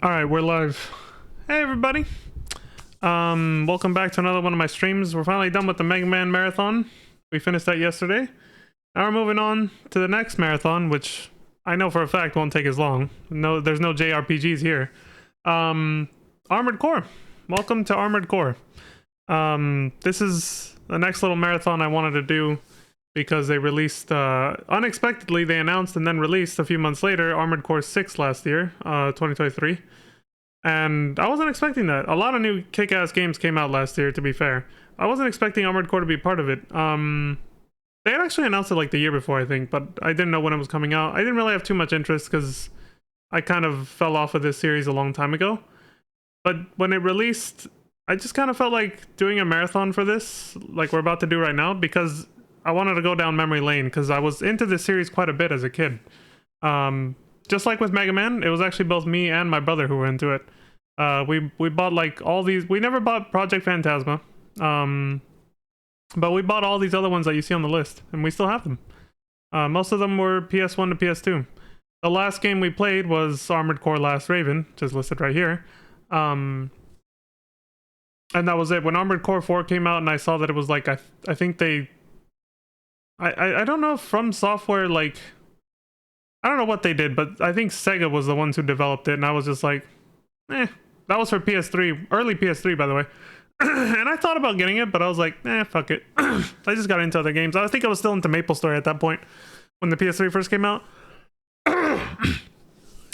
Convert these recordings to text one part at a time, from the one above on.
All right, we're live. Hey everybody. Welcome back to another one of my streams. We're finally done with the Mega Man marathon. We finished that yesterday. Now we're moving on to the next marathon, which I know for a fact won't take as long. No, there's no JRPGs here. Armored Core. Welcome to Armored Core. This is the next little marathon I wanted to do because they released, unexpectedly, they announced and then released a few months later Armored Core 6 last year, 2023. And I wasn't expecting that. A lot of new kick-ass games came out last year, to be fair. I wasn't expecting Armored Core to be part of it. They had actually announced it like the year before, I think, but I didn't know when it was coming out. I didn't really have too much interest because I kind of fell off of this series a long time ago. But when it released, I just kind of felt like doing a marathon for this, like we're about to do right now, because I wanted to go down memory lane, because I was into this series quite a bit as a kid. Just like with Mega Man, it was actually both me and my brother who were into it. We bought like all these. We never bought Project Phantasma, but we bought all these other ones that you see on the list, and we still have them. Most of them were PS1 to PS2. The last game we played was Armored Core Last Raven, which is listed right here. And that was it. When Armored Core 4 came out and I saw that it was like, I think they... I don't know if From Software, like... I don't know what they did, but I think Sega was the ones who developed it, and I was just like, that was for PS3, early PS3, by the way. And I thought about getting it, but I was like, fuck it. I just got into other games. I think I was still into MapleStory at that point, when the PS3 first came out.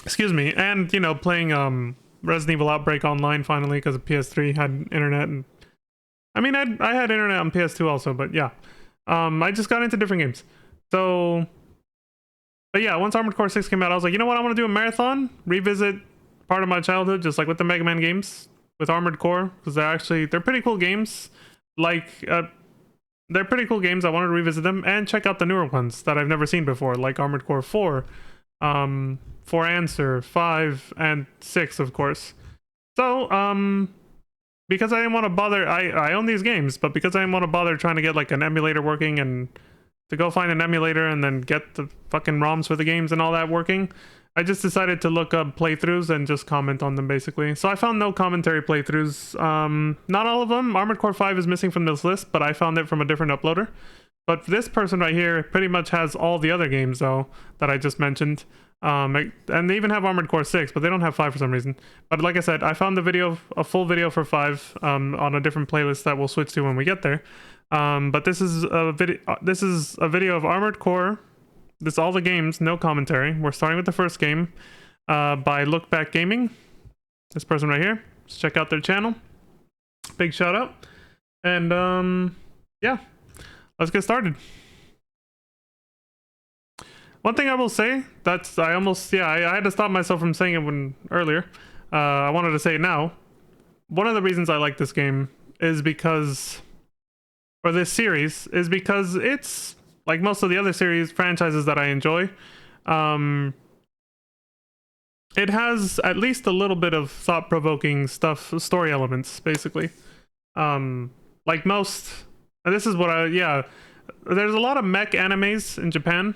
Excuse me. And, you know, playing Resident Evil Outbreak Online finally, because the PS3 had internet. And I mean, I had internet on PS2 also, but yeah. I just got into different games. So... But yeah, once Armored Core 6 came out, I was like, you know what, I want to do a marathon, revisit part of my childhood, just like with the Mega Man games, with Armored Core, because they're pretty cool games. Like, they're pretty cool games. I wanted to revisit them and check out the newer ones that I've never seen before, like Armored Core 4, 4 Answer, 5, and 6, of course. So, because I didn't want to bother, I own these games, but because I didn't want to bother trying to get like an emulator working and to go find an emulator and then get the fucking ROMs for the games and all that working, I just decided to look up playthroughs and just comment on them, basically. So I found no commentary playthroughs. Not all of them. Armored Core 5 is missing from this list, but I found it from a different uploader. But this person right here pretty much has all the other games, though, that I just mentioned. And they even have Armored Core 6, but they don't have 5 for some reason. But like I said, I found a full video for 5 on a different playlist that we'll switch to when we get there. But this is a video of Armored Core. This is all the games, no commentary. We're starting with the first game by Look Back Gaming. This person right here. Let's check out their channel. Big shout out. And yeah, let's get started. One thing I will say, I had to stop myself from saying it earlier. I wanted to say it now. One of the reasons I like this game is because... or this series, is because it's like most of the other series franchises that I enjoy. It has at least a little bit of thought-provoking stuff, story elements, basically. Like most, and this is what there's a lot of mech animes in Japan,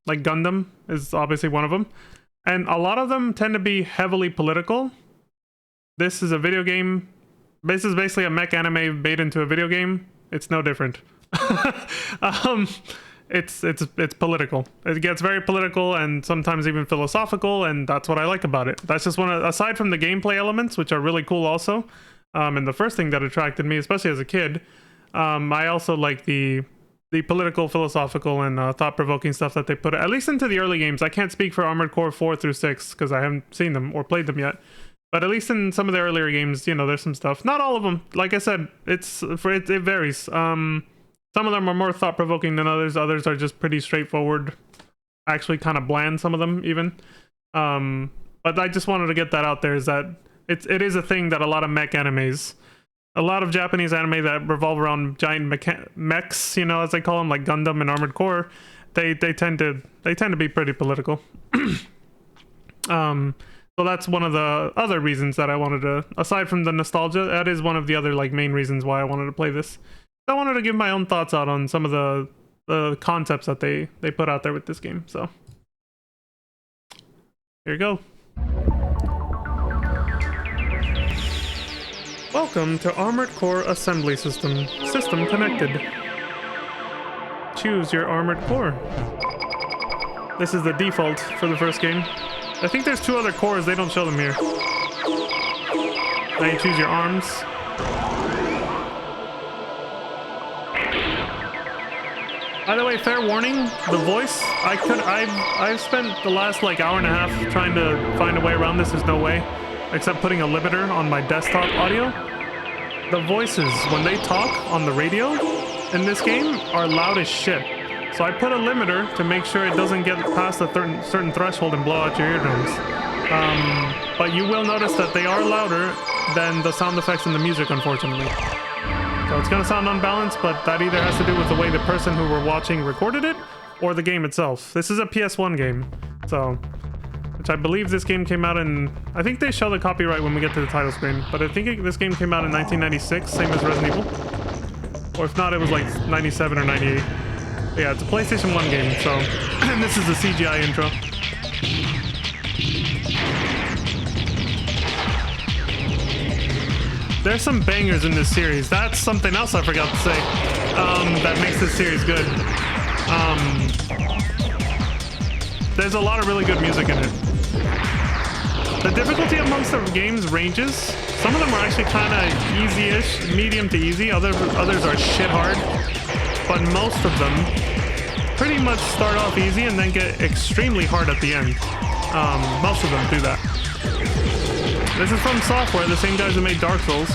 like Gundam is obviously one of them, and a lot of them tend to be heavily political. This is a video game. This is basically a mech anime made into a video game. It's no different. It's political. It gets very political and sometimes even philosophical, and that's what I like about it. That's just aside from the gameplay elements, which are really cool also. And the first thing that attracted me, especially as a kid, I also like the political, philosophical, and thought-provoking stuff that they put, at least into the early games. I can't speak for Armored Core 4 through 6 because I haven't seen them or played them yet. But at least in some of the earlier games, you know, there's some stuff. Not all of them. Like I said, it varies. Some of them are more thought-provoking than others. Others are just pretty straightforward. Actually kind of bland, some of them, even. But I just wanted to get that out there, is that it is a thing that a lot of mech animes, a lot of Japanese anime that revolve around giant mechs, you know, as they call them, like Gundam and Armored Core, they tend to be pretty political. So that's one of the other reasons that I wanted to, aside from the nostalgia, that is one of the other like main reasons why I wanted to play this. I wanted to give my own thoughts out on some of the concepts that they put out there with this game. So here you go. Welcome to Armored Core Assembly System. System connected. Choose your Armored Core. This is the default for the first game. I think there's 2 other cores, they don't show them here. Now you choose your arms. By the way, fair warning, the voice, I've spent the last like hour and a half trying to find a way around this. There's no way, except putting a limiter on my desktop audio. The voices, when they talk on the radio in this game, are loud as shit. So I put a limiter to make sure it doesn't get past a certain threshold and blow out your eardrums. But you will notice that they are louder than the sound effects in the music, unfortunately. So it's gonna sound unbalanced, but that either has to do with the way the person who we're watching recorded it, or the game itself. This is a PS1 game, so... which I believe this game came out in... I think they show the copyright when we get to the title screen, but I think this game came out in 1996, same as Resident Evil. Or if not, it was like 97 or 98. But yeah, it's a PlayStation 1 game, so... and this is the CGI intro. There's some bangers in this series. That's something else I forgot to say that makes this series good. There's a lot of really good music in it. The difficulty amongst the games ranges. Some of them are actually kind of easy-ish, medium to easy. Others are shit hard. But most of them pretty much start off easy and then get extremely hard at the end. Most of them do that. This is From Software, the same guys who made Dark Souls.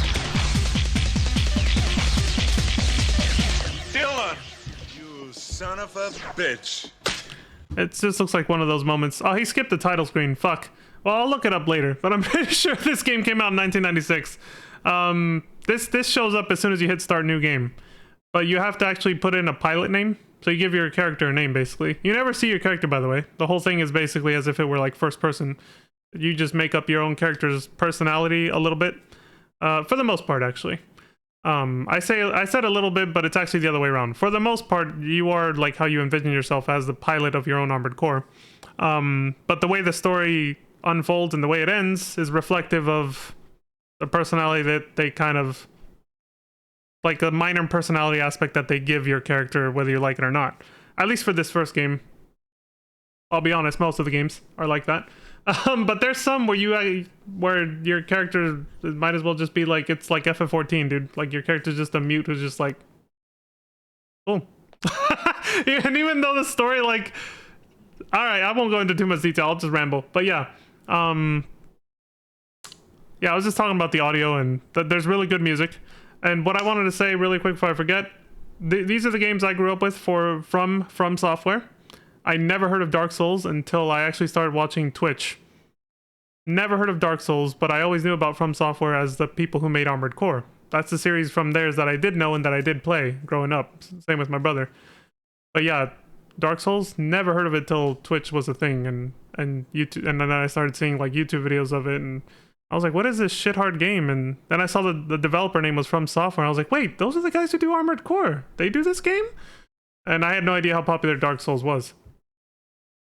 Dylan! You son of a bitch. It just looks like one of those moments. Oh, he skipped the title screen. Fuck. Well, I'll look it up later, but I'm pretty sure this game came out in 1996. This shows up as soon as you hit start new game. But you have to actually put in a pilot name. So you give your character a name, basically. You never see your character, by the way. The whole thing is basically as if it were like first person. You just make up your own character's personality a little bit. For the most part, actually. I said a little bit, but it's actually the other way around. For the most part, you are like how you envision yourself as the pilot of your own Armored Core. But the way the story unfolds and the way it ends is reflective of the personality that they kind of... like a minor personality aspect that they give your character, whether you like it or not. At least for this first game. I'll be honest, most of the games are like that. But there's some where where your character might as well just be like, it's like FF14, dude. Like your character's just a mute who's just like, boom. And even though the story, like, all right, I won't go into too much detail. I'll just ramble. But yeah, yeah, I was just talking about the audio and there's really good music. And what I wanted to say really quick before I forget, these are the games I grew up with from Software. I never heard of Dark Souls until I actually started watching Twitch. Never heard of Dark Souls, but I always knew about From Software as the people who made Armored Core. That's the series from theirs that I did know and that I did play growing up. Same with my brother. But yeah, Dark Souls, never heard of it till Twitch was a thing and YouTube, and then I started seeing like YouTube videos of it and I was like, what is this shit hard game? And then I saw the developer name was From Software. And I was like, wait, those are the guys who do Armored Core. They do this game? And I had no idea how popular Dark Souls was.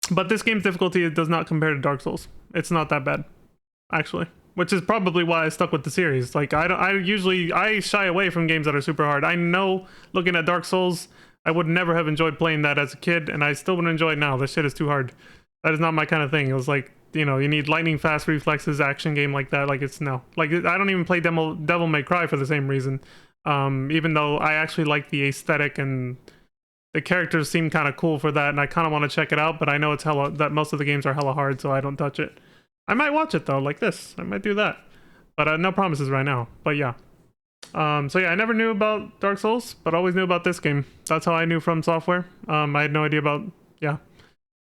But this game's difficulty does not compare to Dark Souls. It's not that bad, actually. Which is probably why I stuck with the series. Like, I shy away from games that are super hard. I know, looking at Dark Souls, I would never have enjoyed playing that as a kid, and I still wouldn't enjoy it now. This shit is too hard. That is not my kind of thing. It was like, you know, you need lightning fast reflexes, action game like that. Like, it's no. Like, I don't even play Devil May Cry for the same reason. Even though I actually like the aesthetic and the characters seem kind of cool for that, and I kind of want to check it out, but I know it's that most of the games are hella hard, so I don't touch it. I might watch it though, like this. I might do that. But no promises right now. But yeah. So yeah, I never knew about Dark Souls, but always knew about this game. That's how I knew From Software. I had no idea about, yeah.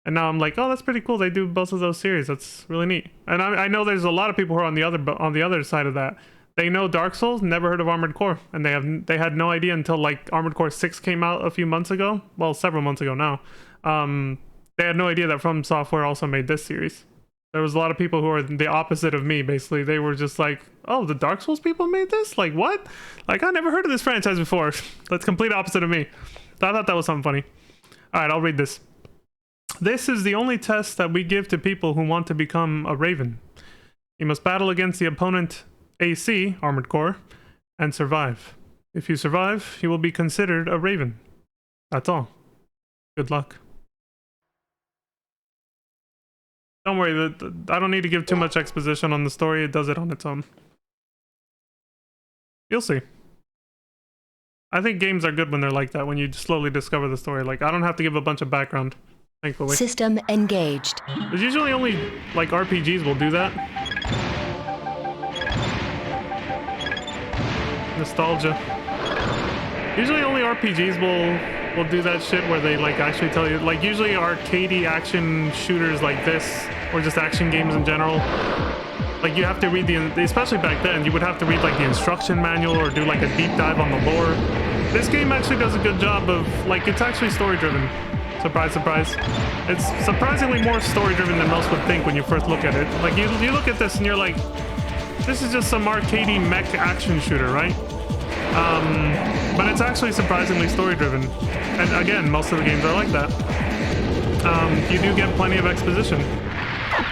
And now I'm like, oh, that's pretty cool. They do both of those series. That's really neat. And I know there's a lot of people who are on the other side of that. They know Dark Souls, never heard of Armored Core, and they had no idea until like Armored Core 6 came out a few months ago. Well, several months ago now. They had no idea that From Software also made this series. There was a lot of people who are the opposite of me, basically. They were just like, oh, the Dark Souls people made this? Like, what? Like, I never heard of this franchise before. That's complete opposite of me. So I thought that was something funny. All right, I'll read this. This is the only test that we give to people who want to become a Raven. You must battle against the opponent AC, Armored Core, and survive. If you survive, you will be considered a Raven. That's all. Good luck. Don't worry, I don't need to give too much exposition on the story. It does it on its own. You'll see. I think games are good when they're like that, when you slowly discover the story. Like, I don't have to give a bunch of background, thankfully. System engaged. There's usually only, like, RPGs will do that. Nostalgia. Usually only RPGs will do that shit where they, like, actually tell you. Like, usually arcadey action shooters like this, or just action games in general, like, you have to read especially back then, you would have to read, like, the instruction manual or do, like, a deep dive on the lore. This game actually does a good job of, like, it's actually story-driven. Surprise, surprise. It's surprisingly more story-driven than most would think when you first look at it. Like, you look at this and you're like, this is just some arcadey mech action shooter, right? But it's actually surprisingly story-driven. And again, most of the games are like that. You do get plenty of exposition.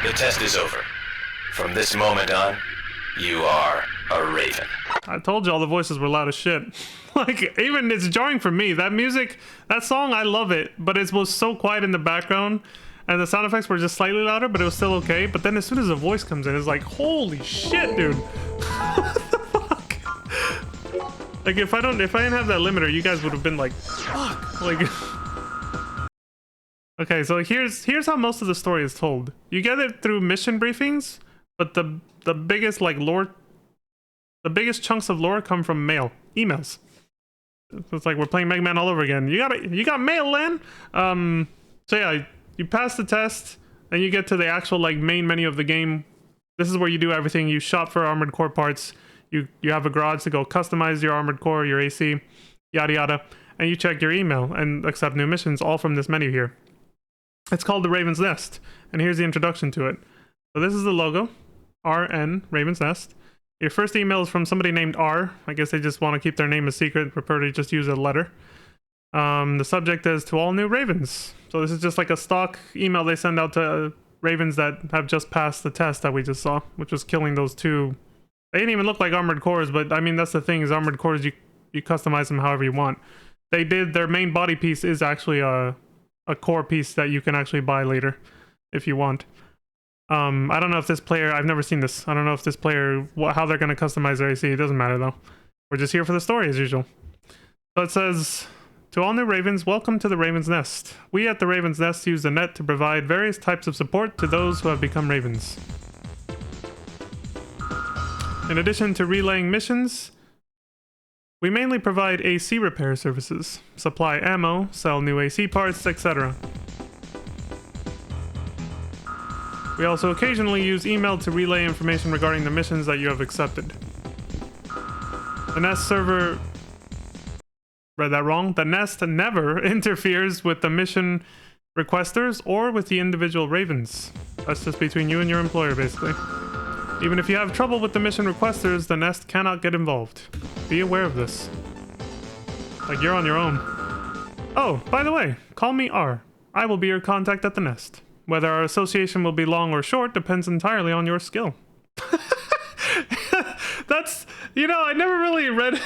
The test is over. From this moment on, you are a Raven. I told you all the voices were loud as shit. Like, even it's jarring for me. That music, that song, I love it, but it was so quiet in the background, and the sound effects were just slightly louder, but it was still okay. But then as soon as a voice comes in, it's like, holy shit, dude. What the fuck? Like, if I didn't have that limiter, you guys would have been like, fuck. Like, okay, so here's how most of the story is told. You get it through mission briefings, but the biggest, like, lore, the biggest chunks of lore come from emails. So it's like we're playing Mega Man all over again. You got mail, Lan. So yeah, you pass the test, then you get to the actual, like, main menu of the game. This is where you do everything. You shop for armored core parts. You have a garage to go customize your armored core, your AC, yada yada, and you check your email and accept new missions, all from this menu here. It's called the Raven's Nest, and here's the introduction to it. So this is the logo, RN, Raven's Nest. Your first email is from somebody named R. I guess they just want to keep their name a secret, prefer to just use a letter. The subject is to all new Ravens. So this is just like a stock email they send out to Ravens that have just passed the test that we just saw, which was killing those two. They didn't even look like armored cores, but I mean, that's the thing, is armored cores, you customize them however you want. Their main body piece is actually a core piece that you can actually buy later if you want. I don't know if this player, I've never seen this. I don't know if this player, how they're going to customize their AC. It doesn't matter though. We're just here for the story as usual. So it says, to all new Ravens, welcome to the Raven's Nest. We at the Raven's Nest use the net to provide various types of support to those who have become Ravens. In addition to relaying missions, we mainly provide AC repair services, supply ammo, sell new AC parts, etc. We also occasionally use email to relay information regarding the missions that you have accepted. The Nest server... Read that wrong. The Nest never interferes with the mission requesters or with the individual Ravens. That's just between you and your employer, basically. Even if you have trouble with the mission requesters, the Nest cannot get involved. Be aware of this. Like, you're on your own. Oh, by the way, call me R. I will be your contact at the Nest. Whether our association will be long or short depends entirely on your skill. That's, you know, I never really read,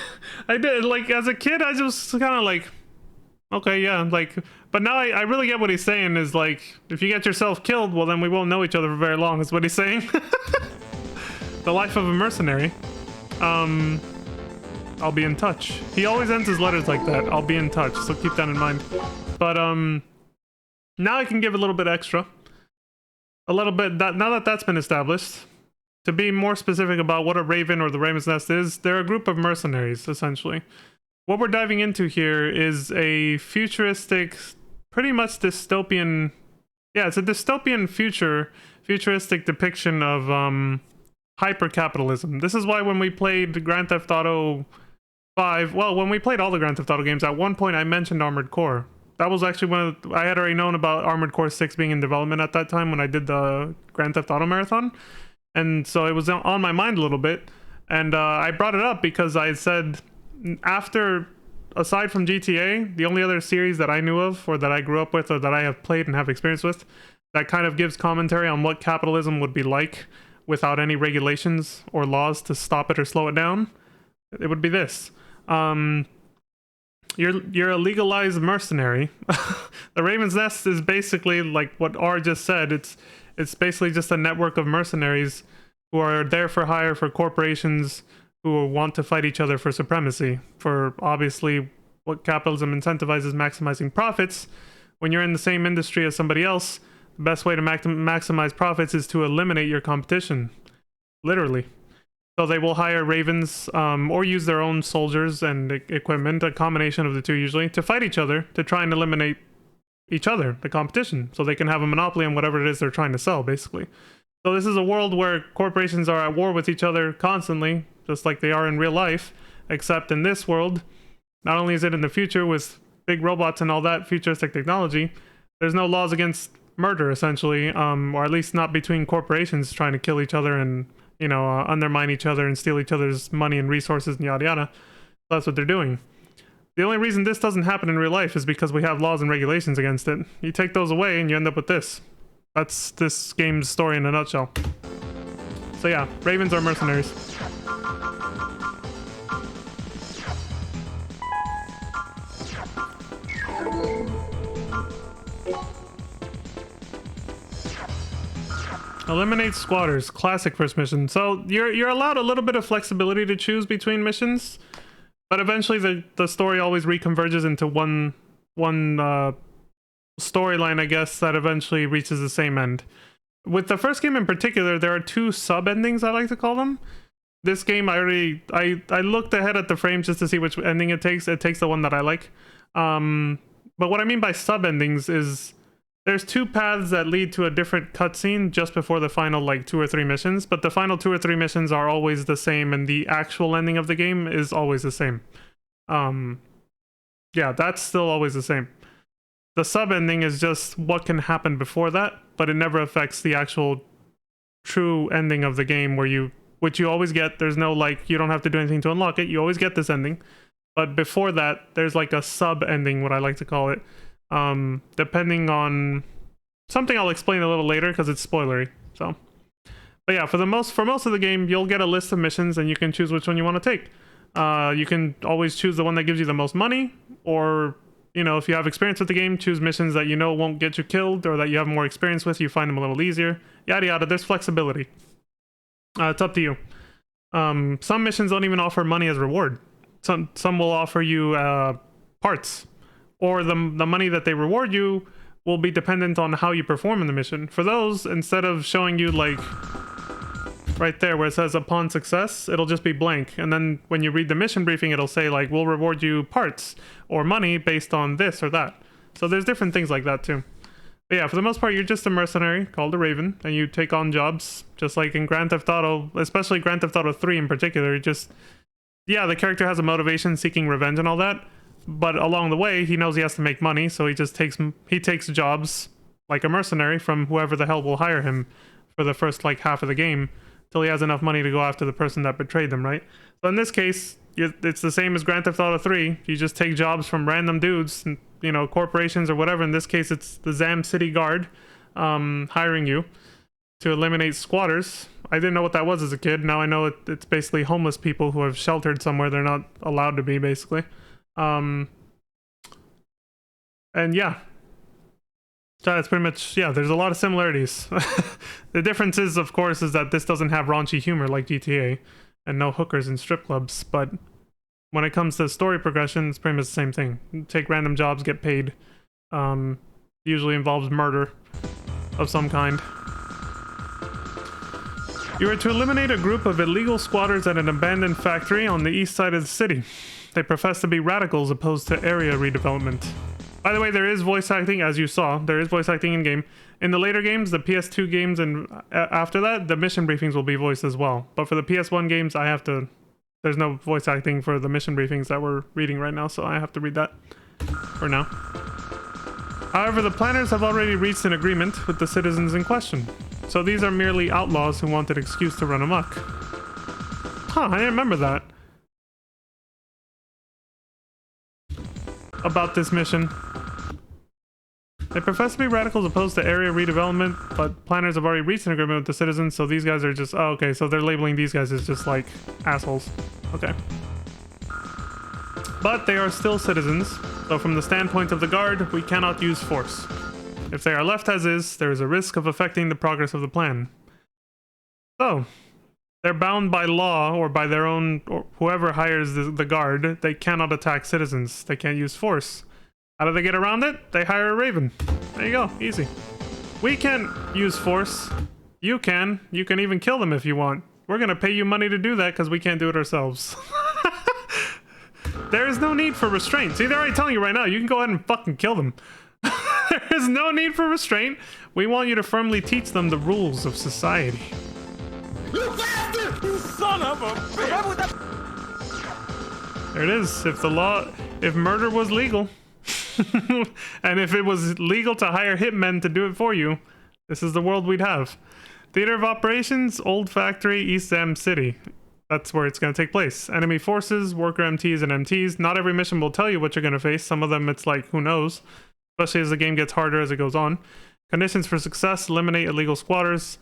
I did, like, as a kid, I just kind of like, okay, yeah, like, but now I really get what he's saying is, like, if you get yourself killed, well, then we won't know each other for very long, is what he's saying. The life of a mercenary. I'll be in touch. He always ends his letters like that. I'll be in touch, so keep that in mind. But, now I can give a little bit extra. A little bit, now that that's been established, to be more specific about what a Raven or the Raven's Nest is, they're a group of mercenaries, essentially. What we're diving into here is a futuristic, pretty much dystopian... Yeah, it's a dystopian futuristic depiction of hyper-capitalism. This is why when we played Grand Theft Auto 5... Well, when we played all the Grand Theft Auto games, at one point I mentioned Armored Core. That was actually I had already known about Armored Core 6 being in development at that time when I did the Grand Theft Auto Marathon. And so it was on my mind a little bit. And I brought it up because I said, aside from GTA, the only other series that I knew of, or that I grew up with, or that I have played and have experience with, that kind of gives commentary on what capitalism would be like without any regulations or laws to stop it or slow it down, It would be this. You're a legalized mercenary. The Raven's Nest is basically like what R just said. It's basically just a network of mercenaries who are there for hire for corporations who want to fight each other for supremacy. For obviously what capitalism incentivizes maximizing profits. When you're in the same industry as somebody else, the best way to maximize profits is to eliminate your competition. Literally. So they will hire ravens or use their own soldiers and equipment, a combination of the two usually, to fight each other, to try and eliminate each other, the competition, so they can have a monopoly on whatever it is they're trying to sell, basically. So this is a world where corporations are at war with each other constantly, just like they are in real life, except in this world, not only is it in the future with big robots and all that futuristic technology, there's no laws against murder, essentially, or at least not between corporations trying to kill each other and undermine each other and steal each other's money and resources and yada yada. That's what they're doing. The only reason this doesn't happen in real life is because we have laws and regulations against it. You take those away and you end up with this. That's this game's story in a nutshell. So yeah, ravens are mercenaries. Eliminate squatters. Classic first mission. So you're allowed a little bit of flexibility to choose between missions, but eventually the story always reconverges into one storyline, I guess, that eventually reaches the same end. With the first game in particular, there are two sub endings, I like to call them. This game, I looked ahead at the frames just to see which ending it takes. It takes the one that I like. But what I mean by sub endings is there's two paths that lead to a different cutscene just before the final, like, 2 or 3 missions, but the final 2 or 3 missions are always the same, and the actual ending of the game is always the same. Yeah, that's still always the same. The sub-ending is just what can happen before that, but it never affects the actual true ending of the game, which you always get. There's no, like, you don't have to do anything to unlock it, you always get this ending. But before that, there's like a sub-ending, what I like to call it. Depending on something I'll explain a little later because it's spoilery. So, but yeah, for most of the game, you'll get a list of missions and you can choose which one you want to take. You can always choose the one that gives you the most money, or if you have experience with the game, choose missions that won't get you killed or that you have more experience with. You find them a little easier. Yada yada. There's flexibility. It's up to you. Some missions don't even offer money as reward. Some will offer you parts. Or the money that they reward you will be dependent on how you perform in the mission. For those, instead of showing you, like, right there where it says upon success, it'll just be blank. And then when you read the mission briefing, it'll say, like, we'll reward you parts or money based on this or that. So there's different things like that too. But yeah, for the most part, you're just a mercenary called a Raven, and you take on jobs, just like in Grand Theft Auto, especially Grand Theft Auto 3 in particular. Yeah, the character has a motivation, seeking revenge and all that. But along the way, he knows he has to make money, so he takes jobs like a mercenary from whoever the hell will hire him for the first, like, half of the game till he has enough money to go after the person that betrayed them, right? So in this case, it's the same as Grand Theft Auto 3. You just take jobs from random dudes, corporations or whatever. In this case, it's the Zam City Guard hiring you to eliminate squatters. I didn't know what that was as a kid. Now I know it's basically homeless people who have sheltered somewhere they're not allowed to be, basically. And yeah, that's pretty much, yeah, there's a lot of similarities. The difference is, of course, is that this doesn't have raunchy humor like GTA and no hookers and strip clubs, but when it comes to story progression, it's pretty much the same thing. You take random jobs, get paid. Usually involves murder of some kind. You are to eliminate a group of illegal squatters at an abandoned factory on the east side of the city. They profess to be radicals opposed to area redevelopment. By the way, there is voice acting, as you saw. There is voice acting in-game. In the later games, the PS2 games, and after that, the mission briefings will be voiced as well. But for the PS1 games, there's no voice acting for the mission briefings that we're reading right now, so I have to read that for now. However, the planners have already reached an agreement with the citizens in question. So these are merely outlaws who want an excuse to run amok. Huh, I didn't remember that. About this mission. They profess to be radicals opposed to area redevelopment, but planners have already reached an agreement with the citizens, so these guys are just... Oh, okay, so they're labeling these guys as just, like, assholes. Okay. but they are still citizens, so from the standpoint of the guard, we cannot use force. If they are left as is, there is a risk of affecting the progress of the plan. So, they're bound by law or by their own, or whoever hires the guard. They cannot attack citizens. They can't use force. How do they get around it? They hire a raven. There you go, easy. We can't use force. You can. You can even kill them if you want. We're gonna pay you money to do that because we can't do it ourselves. There is no need for restraint. See, they're already telling you right now, you can go ahead and fucking kill them. There is no need for restraint. We want you to firmly teach them the rules of society. You bastard! You son of a bitch! There it is. If murder was legal, and if it was legal to hire hitmen to do it for you, this is the world we'd have. Theater of Operations, Old Factory, East Am City. That's where it's going to take place. Enemy forces, worker MTs, and MTs. Not every mission will tell you what you're going to face. Some of them, it's like, who knows? Especially as the game gets harder as it goes on. Conditions for success, eliminate illegal squatters.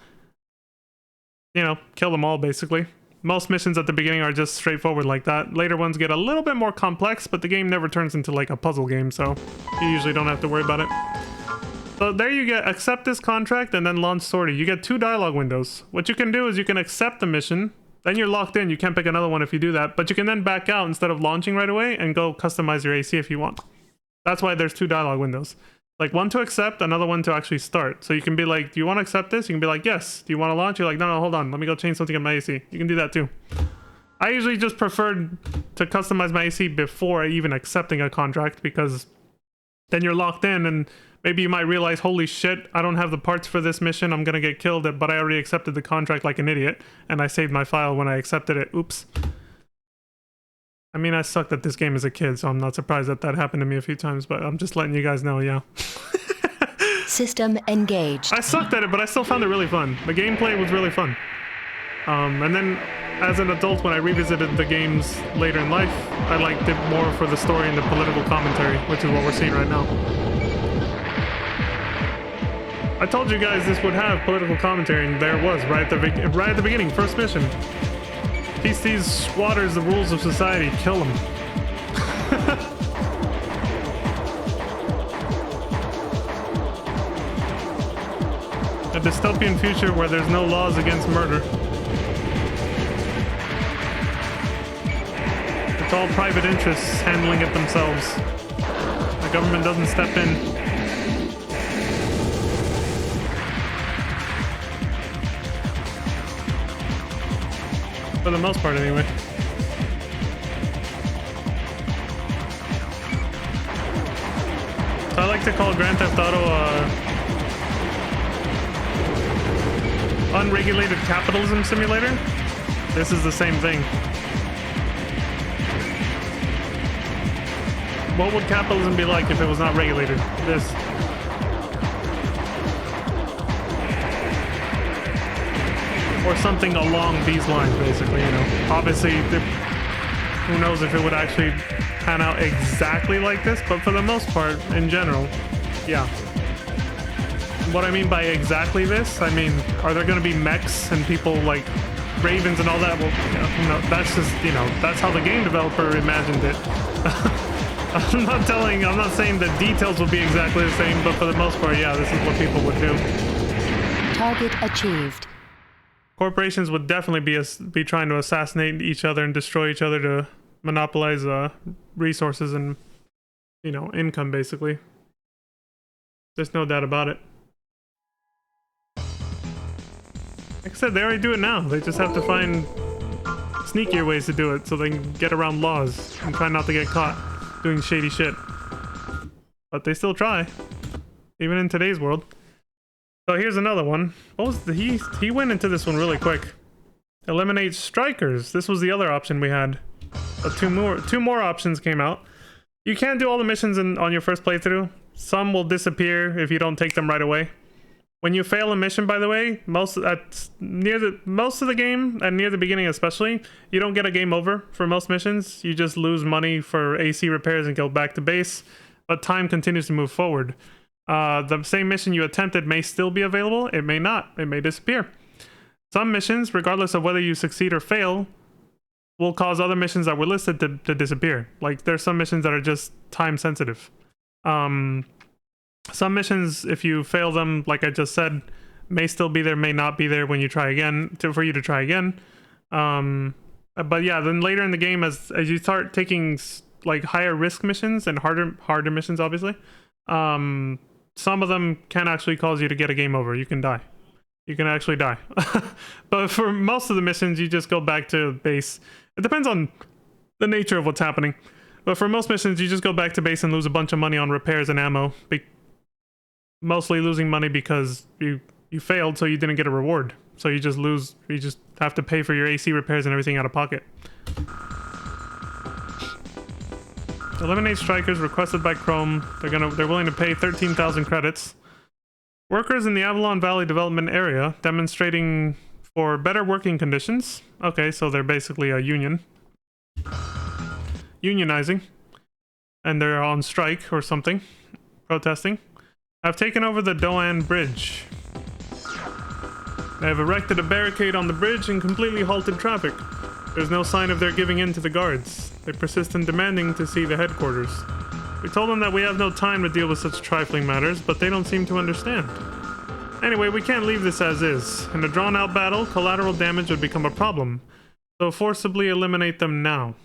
You know, kill them all, basically. Most missions at the beginning are just straightforward like that. Later ones get a little bit more complex, but the game never turns into like a puzzle game, so you usually don't have to worry about it. So there you get accept this contract and then launch sortie. You get 2 dialogue windows. What you can do is you can accept the mission, then you're locked in. You can't pick another one if you do that, but you can then back out instead of launching right away and go customize your AC if you want. That's why there's 2 dialogue windows. Like one to accept, another one to actually start. So you can be like, do you want to accept this? You can be like, yes. Do you want to launch? You're like, no, hold on. Let me go change something in my AC. You can do that too. I usually just prefer to customize my AC before even accepting a contract because then you're locked in and maybe you might realize, holy shit, I don't have the parts for this mission. I'm going to get killed, but I already accepted the contract like an idiot and I saved my file when I accepted it. Oops. I mean, I sucked at this game as a kid, so I'm not surprised that that happened to me a few times, but I'm just letting you guys know, yeah. System engaged. I sucked at it, but I still found it really fun. The gameplay was really fun. And then, as an adult, when I revisited the games later in life, I liked it more for the story and the political commentary, which is what we're seeing right now. I told you guys this would have political commentary, and there it was, right at the beginning, first mission. Teach these squatters the rules of society. Kill them. A dystopian future where there's no laws against murder. It's all private interests handling it themselves. The government doesn't step in. For the most part, anyway. So I like to call Grand Theft Auto unregulated capitalism simulator. This is the same thing. What would capitalism be like if it was not regulated? This. Or something along these lines, basically, you know. Obviously, who knows if it would actually pan out exactly like this, but for the most part, in general, yeah. What I mean by exactly this, I mean, are there going to be mechs and people like ravens and all that? Well, you know, that's just, you know, that's how the game developer imagined it. I'm not saying the details will be exactly the same, but for the most part, yeah, this is what people would do. Target achieved. Corporations would definitely be trying to assassinate each other and destroy each other to monopolize resources and, you know, income, basically. There's no doubt about it. Like I said, they already do it now. They just have to find sneakier ways to do it so they can get around laws and try not to get caught doing shady shit. But they still try, even in today's world. So here's another one. What was he went into this one really quick. Eliminate strikers. This was the other option we had. Two more options came out. You can't do all the missions on your first playthrough. Some will disappear if you don't take them right away. When you fail a mission, by the way, most of the game and near the beginning especially, you don't get a game over for most missions. You just lose money for AC repairs and go back to base, but time continues to move forward. The same mission you attempted may still be available. It may not. It may disappear. Some missions, regardless of whether you succeed or fail, will cause other missions that were listed to disappear. Like there's some missions that are just time sensitive. Some missions, if you fail them, like I just said, may still be there, may not be there when you try again, for you to try again. But yeah, then later in the game, as you start taking like higher risk missions and harder missions, obviously, some of them can actually cause you to get a game over. You can die. You can actually die. But for most of the missions, you just go back to base. It depends on the nature of what's happening. But for most missions, you just go back to base and lose a bunch of money on repairs and ammo. Mostly losing money because you failed, so you didn't get a reward. So you just lose. You just have to pay for your AC repairs and everything out of pocket. Eliminate strikers requested by Chrome. They're willing to pay 13,000 credits. Workers in the Avalon Valley development area demonstrating for better working conditions. Okay, so they're basically a union. Unionizing. And they're on strike or something. Protesting. I've taken over the Doan Bridge. They have erected a barricade on the bridge and completely halted traffic. There's no sign of their giving in to the guards. They persist in demanding to see the headquarters. We told them that we have no time to deal with such trifling matters, but they don't seem to understand. Anyway, we can't leave this as is. In a drawn-out battle, collateral damage would become a problem. So forcibly eliminate them now.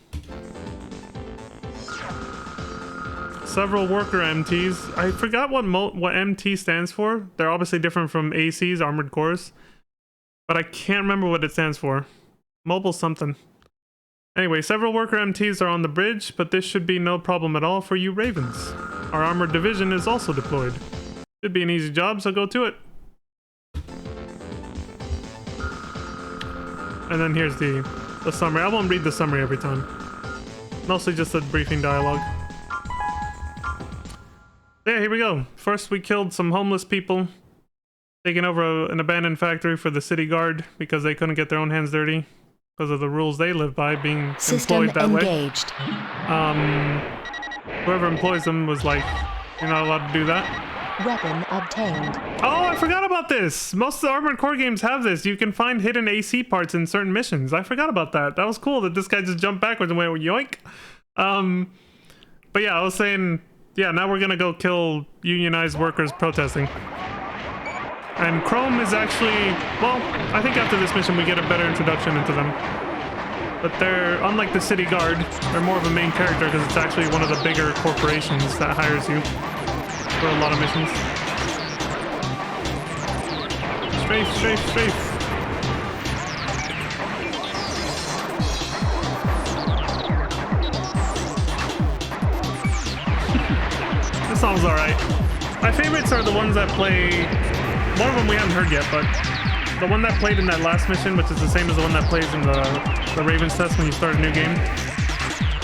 Several worker MTs. I forgot what MT stands for. They're obviously different from ACs, Armored Cores. But I can't remember what it stands for. Mobile something. Anyway, several worker MTs are on the bridge, but this should be no problem at all for you Ravens. Our armored division is also deployed. Should be an easy job, so go to it. And then here's the summary. I won't read the summary every time. Mostly just a briefing dialogue. Yeah, here we go. First, we killed some homeless people, taking over an abandoned factory for the city guard because they couldn't get their own hands dirty because of the rules they live by, being employed that engaged. way. Whoever employs them was like, you're not allowed to do that. Weapon obtained. Oh, I forgot about this. Most of the Armored Core games have this. You can find hidden AC parts in certain missions. I forgot about that. That was cool that this guy just jumped backwards and went yoink. But yeah, I was saying, yeah, now we're gonna go kill unionized workers protesting. And Chrome is actually, well, I think after this mission we get a better introduction into them. But they're, unlike the city guard, they're more of a main character because it's actually one of the bigger corporations that hires you for a lot of missions. Strafe, strafe, strafe. This song's alright. My favorites are the ones that play... One of them we haven't heard yet, but the one that played in that last mission, which is the same as the one that plays in the Ravens test when you start a new game.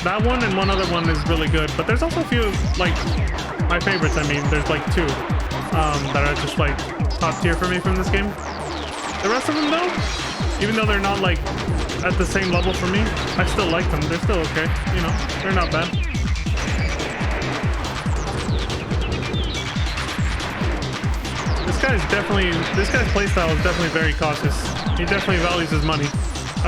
That one and one other one is really good, but there's also a few, like, my favorites, I mean, there's like two that are just like top tier for me from this game. The rest of them though, even though they're not like at the same level for me, I still like them. They're still okay, you know, they're not bad. This guy's playstyle is definitely very cautious. He definitely values his money.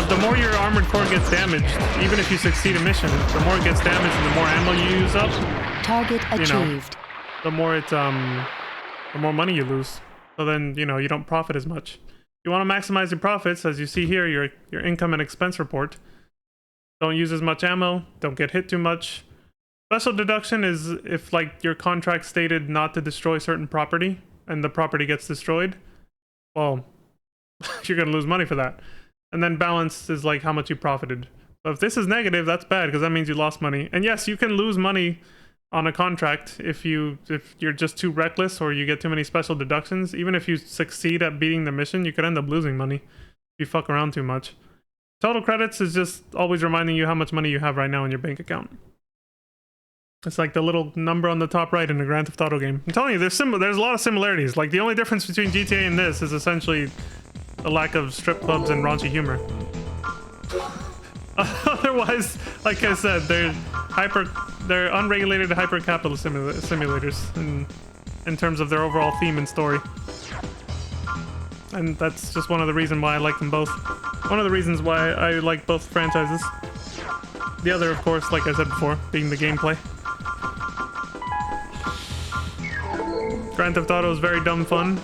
The more your Armored Core gets damaged, even if you succeed a mission, the more it gets damaged and the more ammo you use up, Target achieved. The more money you lose. So then, you know, you don't profit as much. You want to maximize your profits, as you see here, your income and expense report. Don't use as much ammo, don't get hit too much. Special deduction is if, like, your contract stated not to destroy certain property, and the property gets destroyed, well, you're gonna lose money for that. And then balance is like how much you profited. But if this is negative, that's bad because that means you lost money. And yes, you can lose money on a contract if you're just too reckless or you get too many special deductions. Even if you succeed at beating the mission, you could end up losing money if you fuck around too much. Total credits is just always reminding you how much money you have right now in your bank account. It's like the little number on the top right in a Grand Theft Auto game. I'm telling you, there's a lot of similarities. Like, the only difference between GTA and this is essentially the lack of strip clubs and raunchy humor. Otherwise, like I said, they're unregulated hyper-capitalist simulators in terms of their overall theme and story. And that's just one of the reasons why I like them both. One of the reasons why I like both franchises. The other, of course, like I said before, being the gameplay. Grand Theft Auto is very dumb fun.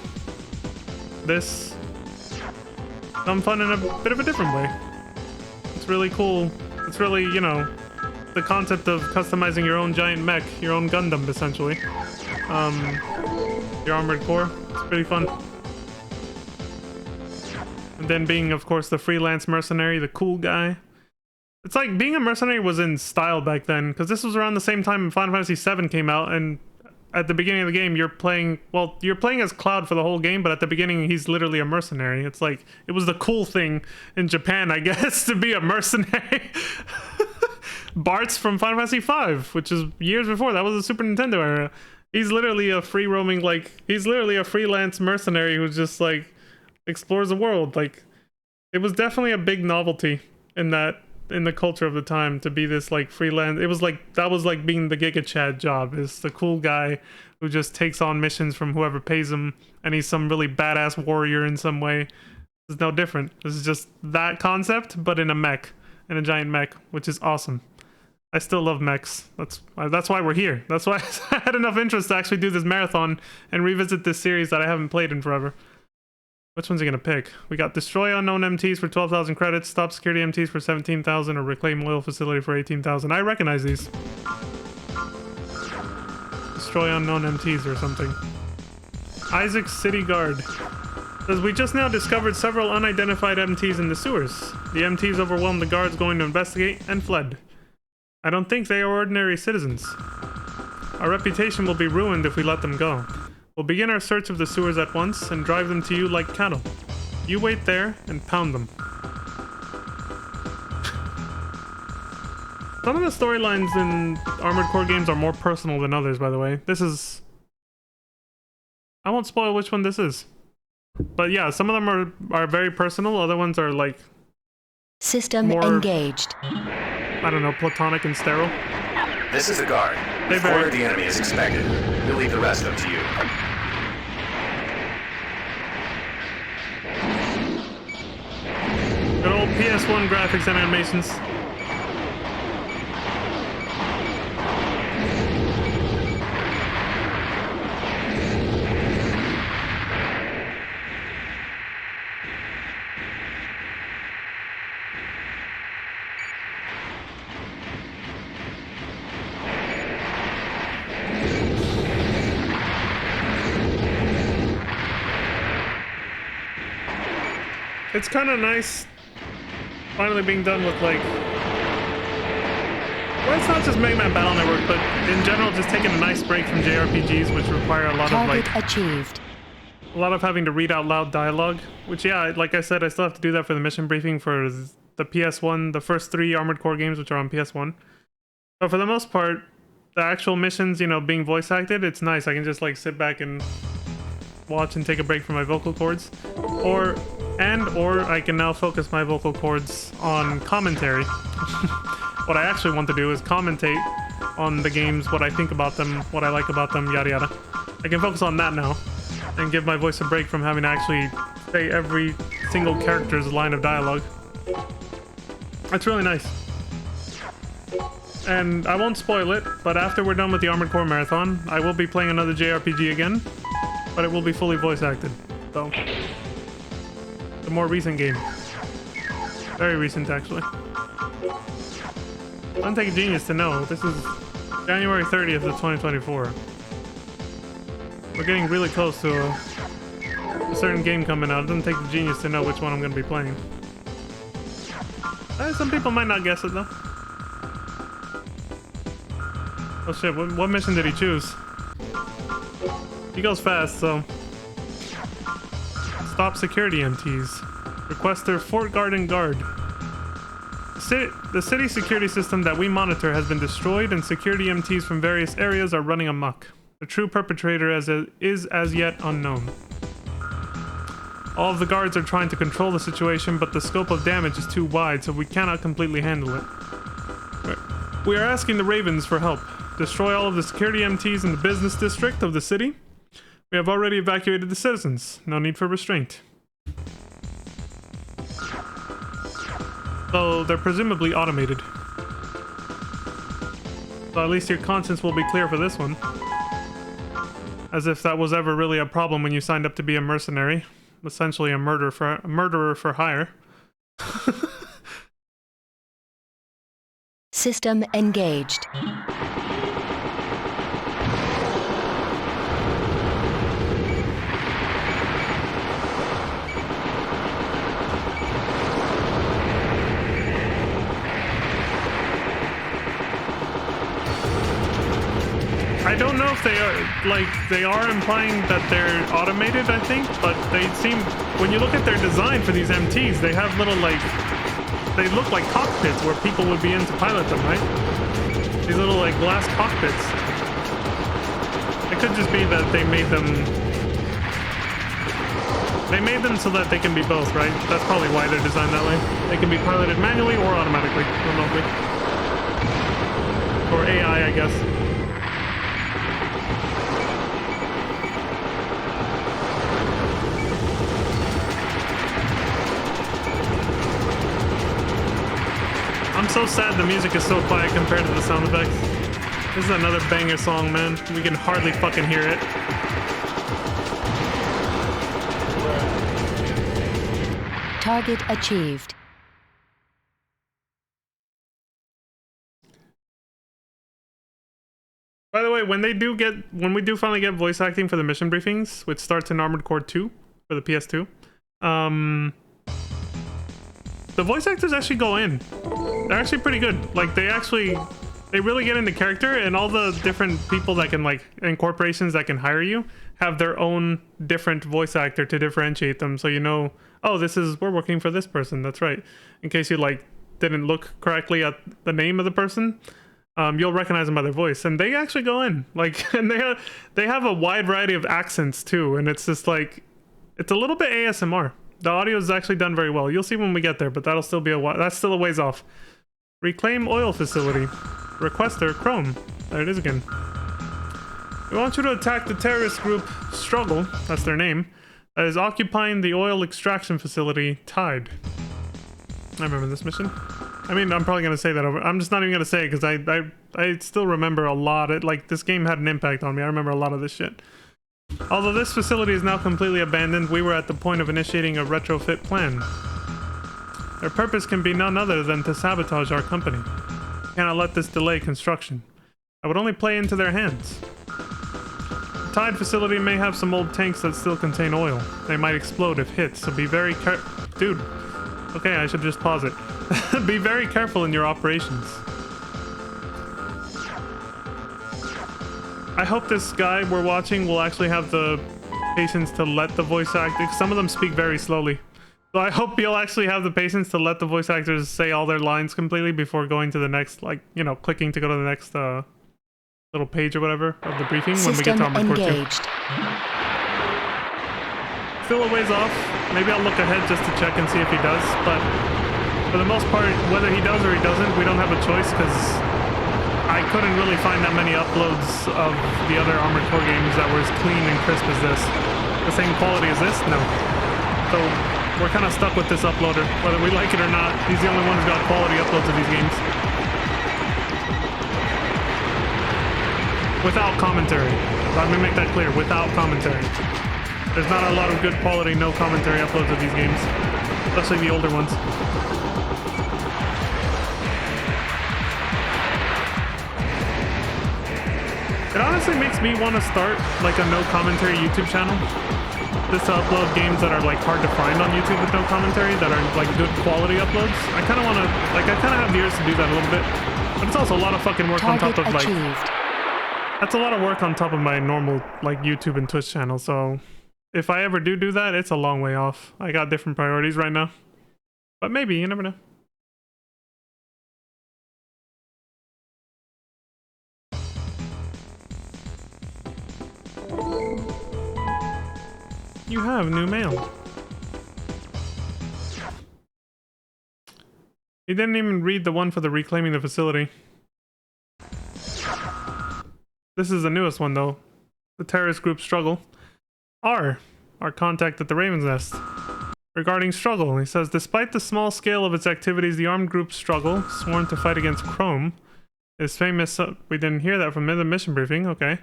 This, dumb fun in a bit of a different way. It's really cool. It's really, you know, the concept of customizing your own giant mech, your own Gundam, essentially. Your Armored Core. It's pretty fun. And then being, of course, the freelance mercenary, the cool guy. It's like being a mercenary was in style back then, because this was around the same time Final Fantasy VII came out, and at the beginning of the game, you're playing as Cloud for the whole game, but at the beginning, he's literally a mercenary. It's like, it was the cool thing in Japan, I guess, to be a mercenary. Bart's from Final Fantasy V, which is years before. That was the Super Nintendo era. He's literally a free-roaming, like, he's literally a freelance mercenary who just, like, explores the world. Like, it was definitely a big novelty in the culture of the time to be this, like, freelance. It was like, that was like being the Giga Chad job, is the cool guy who just takes on missions from whoever pays him, and he's some really badass warrior in some way. This is no different. This is just that concept, but in a mech, in a giant mech, which is awesome. I still love mechs. That's why we're here. That's why I had enough interest to actually do this marathon and revisit this series that I haven't played in forever. Which one's he gonna pick? We got Destroy Unknown MTs for 12,000 credits, Stop Security MTs for 17,000, or Reclaim Oil Facility for 18,000. I recognize these. Destroy Unknown MTs or something. Isaac City Guard says, we just now discovered several unidentified MTs in the sewers. The MTs overwhelmed the guards going to investigate and fled. I don't think they are ordinary citizens. Our reputation will be ruined if we let them go. We'll begin our search of the sewers at once and drive them to you like cattle. You wait there and pound them. Some of the storylines in Armored Core games are more personal than others, by the way. This is... I won't spoil which one this is. But yeah, some of them are very personal. Other ones are like... System more, engaged. I don't know, platonic and sterile. This is the guard. They The order of the enemy is expected. We'll leave the rest up to you. Good old PS1 graphics and animations. It's kind of nice finally being done with, like, well, it's not just Mega Man Battle Network, but in general just taking a nice break from JRPGs, which require a lot Target of, like, achieved. a lot of having to read out loud dialogue, which, yeah, like I said, I still have to do that for the mission briefing for the PS1, the first 3 Armored Core games, which are on PS1. But for the most part, the actual missions, you know, being voice acted, it's nice. I can just, like, sit back and watch and take a break from my vocal cords. Or I can now focus my vocal cords on commentary. What I actually want to do is commentate on the games, what I think about them, what I like about them, yada yada. I can focus on that now and give my voice a break from having to actually say every single character's line of dialogue. That's really nice. And I won't spoil it, but after we're done with the Armored Core Marathon, I will be playing another JRPG again, but it will be fully voice acted. So, the more recent game. Very recent, actually. Doesn't take a genius to know. This is January 30th of 2024. We're getting really close to a certain game coming out. It doesn't take a genius to know which one I'm going to be playing. Some people might not guess it, though. Oh shit, what mission did he choose? He goes fast, so... Stop security MTs. Request their Fort Garden Guard. The city security system that we monitor has been destroyed and security MTs from various areas are running amok. The true perpetrator is as yet unknown. All of the guards are trying to control the situation, but the scope of damage is too wide, so we cannot completely handle it. We are asking the Ravens for help. Destroy all of the security MTs in the business district of the city. We have already evacuated the citizens. No need for restraint. So they're presumably automated. So at least your conscience will be clear for this one. As if that was ever really a problem when you signed up to be a mercenary. Essentially a murderer for hire. System engaged. I don't know if they are, like, they are implying that they're automated, I think, but they seem, when you look at their design for these MTs, they have little, like, they look like cockpits where people would be in to pilot them, right? These little, like, glass cockpits. It could just be that they made them so that they can be both, right? That's probably why they're designed that way. They can be piloted manually or automatically, remotely. Or AI, I guess. I'm so sad the music is so quiet compared to the sound effects. This is another banger song, man. We can hardly fucking hear it. Target achieved. By the way, when we do finally get voice acting for the mission briefings, which starts in Armored Core 2 for the PS2, the voice actors actually go in. They're actually pretty good. Like, they really get into character, and all the different people that can, like, and corporations that can hire you have their own different voice actor to differentiate them. So you know, oh, we're working for this person. That's right. In case you, like, didn't look correctly at the name of the person, you'll recognize them by their voice. And they actually go in. Like, and they have a wide variety of accents, too. And it's just, like, it's a little bit ASMR. The audio is actually done very well. You'll see when we get there, but that'll still be a while. That's still a ways off. Reclaim oil facility. Requester Chrome. There it is again. We want you to attack the terrorist group Struggle, that's their name, that is occupying the oil extraction facility Tide. I remember this mission. I mean, I'm probably going to say that over. I'm just not even going to say it because I still remember a lot. Like, this game had an impact on me. I remember a lot of this shit. Although this facility is now completely abandoned, we were at the point of initiating a retrofit plan. Their purpose can be none other than to sabotage our company. We cannot let this delay construction. I would only play into their hands. The Tide facility may have some old tanks that still contain oil. They might explode if hit, so be very Dude. Okay, I should just pause it. Be very careful in your operations. I hope this guy we're watching will actually have the patience to let the voice actors... Some of them speak very slowly. So I hope you'll actually have the patience to let the voice actors say all their lines completely before going to the next, like, you know, clicking to go to the next little page or whatever of the briefing when we get to Armored Core 2. Still a ways off. Maybe I'll look ahead just to check and see if he does, but for the most part, whether he does or he doesn't, we don't have a choice because I couldn't really find that many uploads of the other Armored Core games that were as clean and crisp as this. The same quality as this? No. So we're kind of stuck with this uploader. Whether we like it or not, he's the only one who's got quality uploads of these games. Without commentary. Let me make that clear, without commentary. There's not a lot of good quality, no commentary uploads of these games. Especially the older ones. It honestly makes me want to start like a no commentary YouTube channel. Just to upload games that are like hard to find on YouTube with no commentary, that are like good quality uploads. I kind of want to, like, I kind of have the urge to do that a little bit. But it's also a lot of fucking work on top of like... That's a lot of work on top of my normal like YouTube and Twitch channel, so... If I ever do that, it's a long way off. I got different priorities right now. But maybe, you never know. You have new mail. He didn't even read the one for the reclaiming the facility. This is the newest one though. The terrorist group Struggle. Our contact at the Raven's Nest. regarding Struggle. He says, despite the small scale of its activities, the armed group Struggle, sworn to fight against Chrome, is famous. We didn't hear that from the mission briefing. Okay,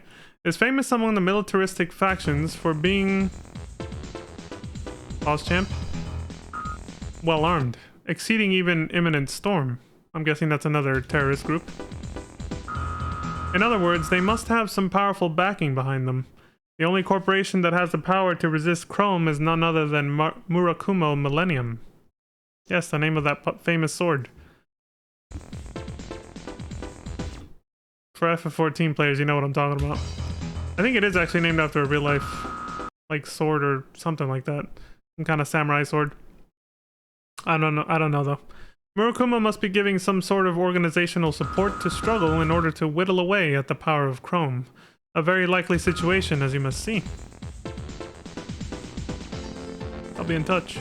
is famous among the militaristic factions for being Pause champ. Well armed, exceeding even imminent storm. I'm guessing that's another terrorist group. In other words, they must have some powerful backing behind them. The only corporation that has the power to resist Chrome is none other than Murakumo Millennium. Yes, the name of that famous sword. For FF14 players, you know what I'm talking about. I think it is actually named after a real life, like, sword or something like that. Some kind of samurai sword. I don't know though. Murakumo must be giving some sort of organizational support to Struggle in order to whittle away at the power of Chrome. A very likely situation, as you must see. I'll be in touch.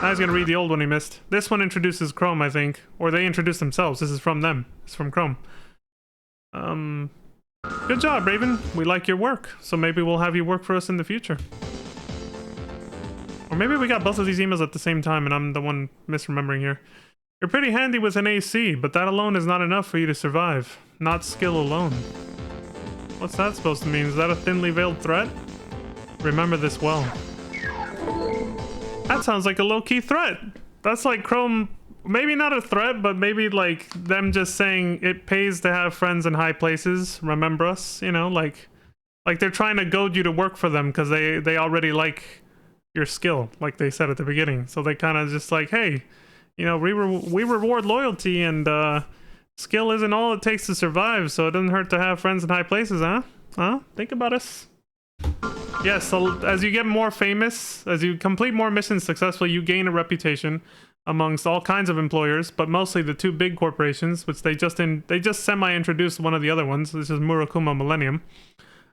I was gonna read the old one he missed. This one introduces Chrome, I think. Or they introduce themselves. This is from them. It's from Chrome. Good job, Raven. We like your work. So maybe we'll have you work for us in the future. Or maybe we got both of these emails at the same time and I'm the one misremembering here. You're pretty handy with an AC, but that alone is not enough for you to survive. Not skill alone. What's that supposed to mean? Is that a thinly veiled threat? Remember this well. That sounds like a low-key threat. That's like Chrome, maybe not a threat, but maybe like them just saying it pays to have friends in high places. Remember us, you know, like they're trying to goad you to work for them because they already like your skill, like they said at the beginning. So they kind of just like, hey, you know, we reward loyalty, and skill isn't all it takes to survive, so it doesn't hurt to have friends in high places, huh? Huh? Think about us. Yes, so as you get more famous, as you complete more missions successfully, you gain a reputation amongst all kinds of employers, but mostly the two big corporations, which they just semi-introduced one of the other ones. This is Murakumo Millennium.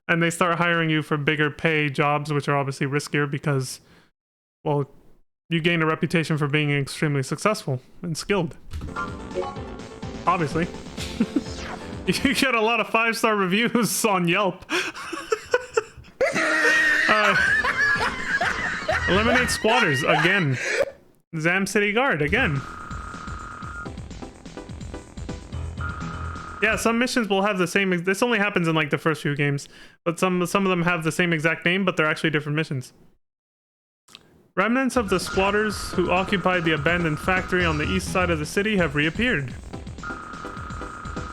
And they start hiring you for bigger pay jobs, which are obviously riskier because, well, you gain a reputation for being extremely successful and skilled. Obviously. You get a lot of 5-star reviews on Yelp. Eliminate squatters again. Zam City Guard again. Yeah, some missions will have the same. This only happens in like the first few games, but some of them have the same exact name, but they're actually different missions. Remnants of the squatters who occupied the abandoned factory on the east side of the city have reappeared.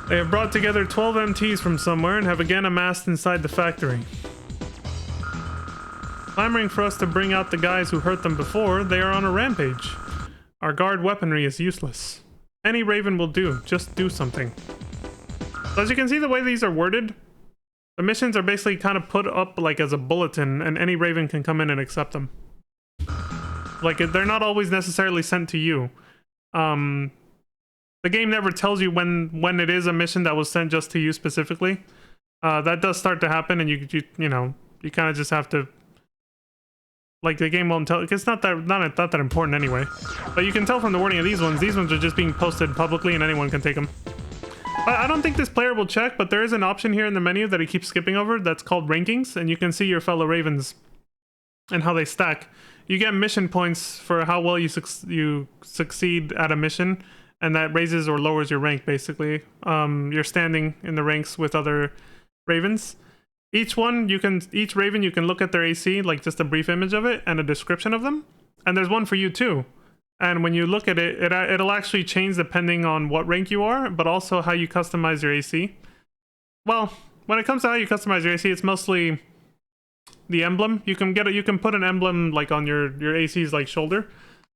They have brought together 12 MTs from somewhere and have again amassed inside the factory. Clamoring for us to bring out the guys who hurt them before, they are on a rampage. Our guard weaponry is useless. Any Raven will do, just do something. So as you can see the way these are worded, the missions are basically kind of put up like as a bulletin, and any Raven can come in and accept them. Like, they're not always necessarily sent to you. The game never tells you when it is a mission that was sent just to you specifically. That does start to happen, and you know, you kind of just have to, like, the game won't tell. It's not that important anyway. But you can tell from the wording of these ones. These ones are just being posted publicly, and anyone can take them. I don't think this player will check, but there is an option here in the menu that he keeps skipping over that's called rankings, and you can see your fellow Ravens and how they stack. You get mission points for how well you succeed at a mission, and that raises or lowers your rank, basically. You're standing in the ranks with other Ravens. Each Raven you can look at their AC, like just a brief image of it and a description of them. And there's one for you too. And when you look at it, it'll actually change depending on what rank you are, but also how you customize your AC. Well, when it comes to how you customize your AC, it's mostly the emblem. You can put an emblem like on your AC's like shoulder.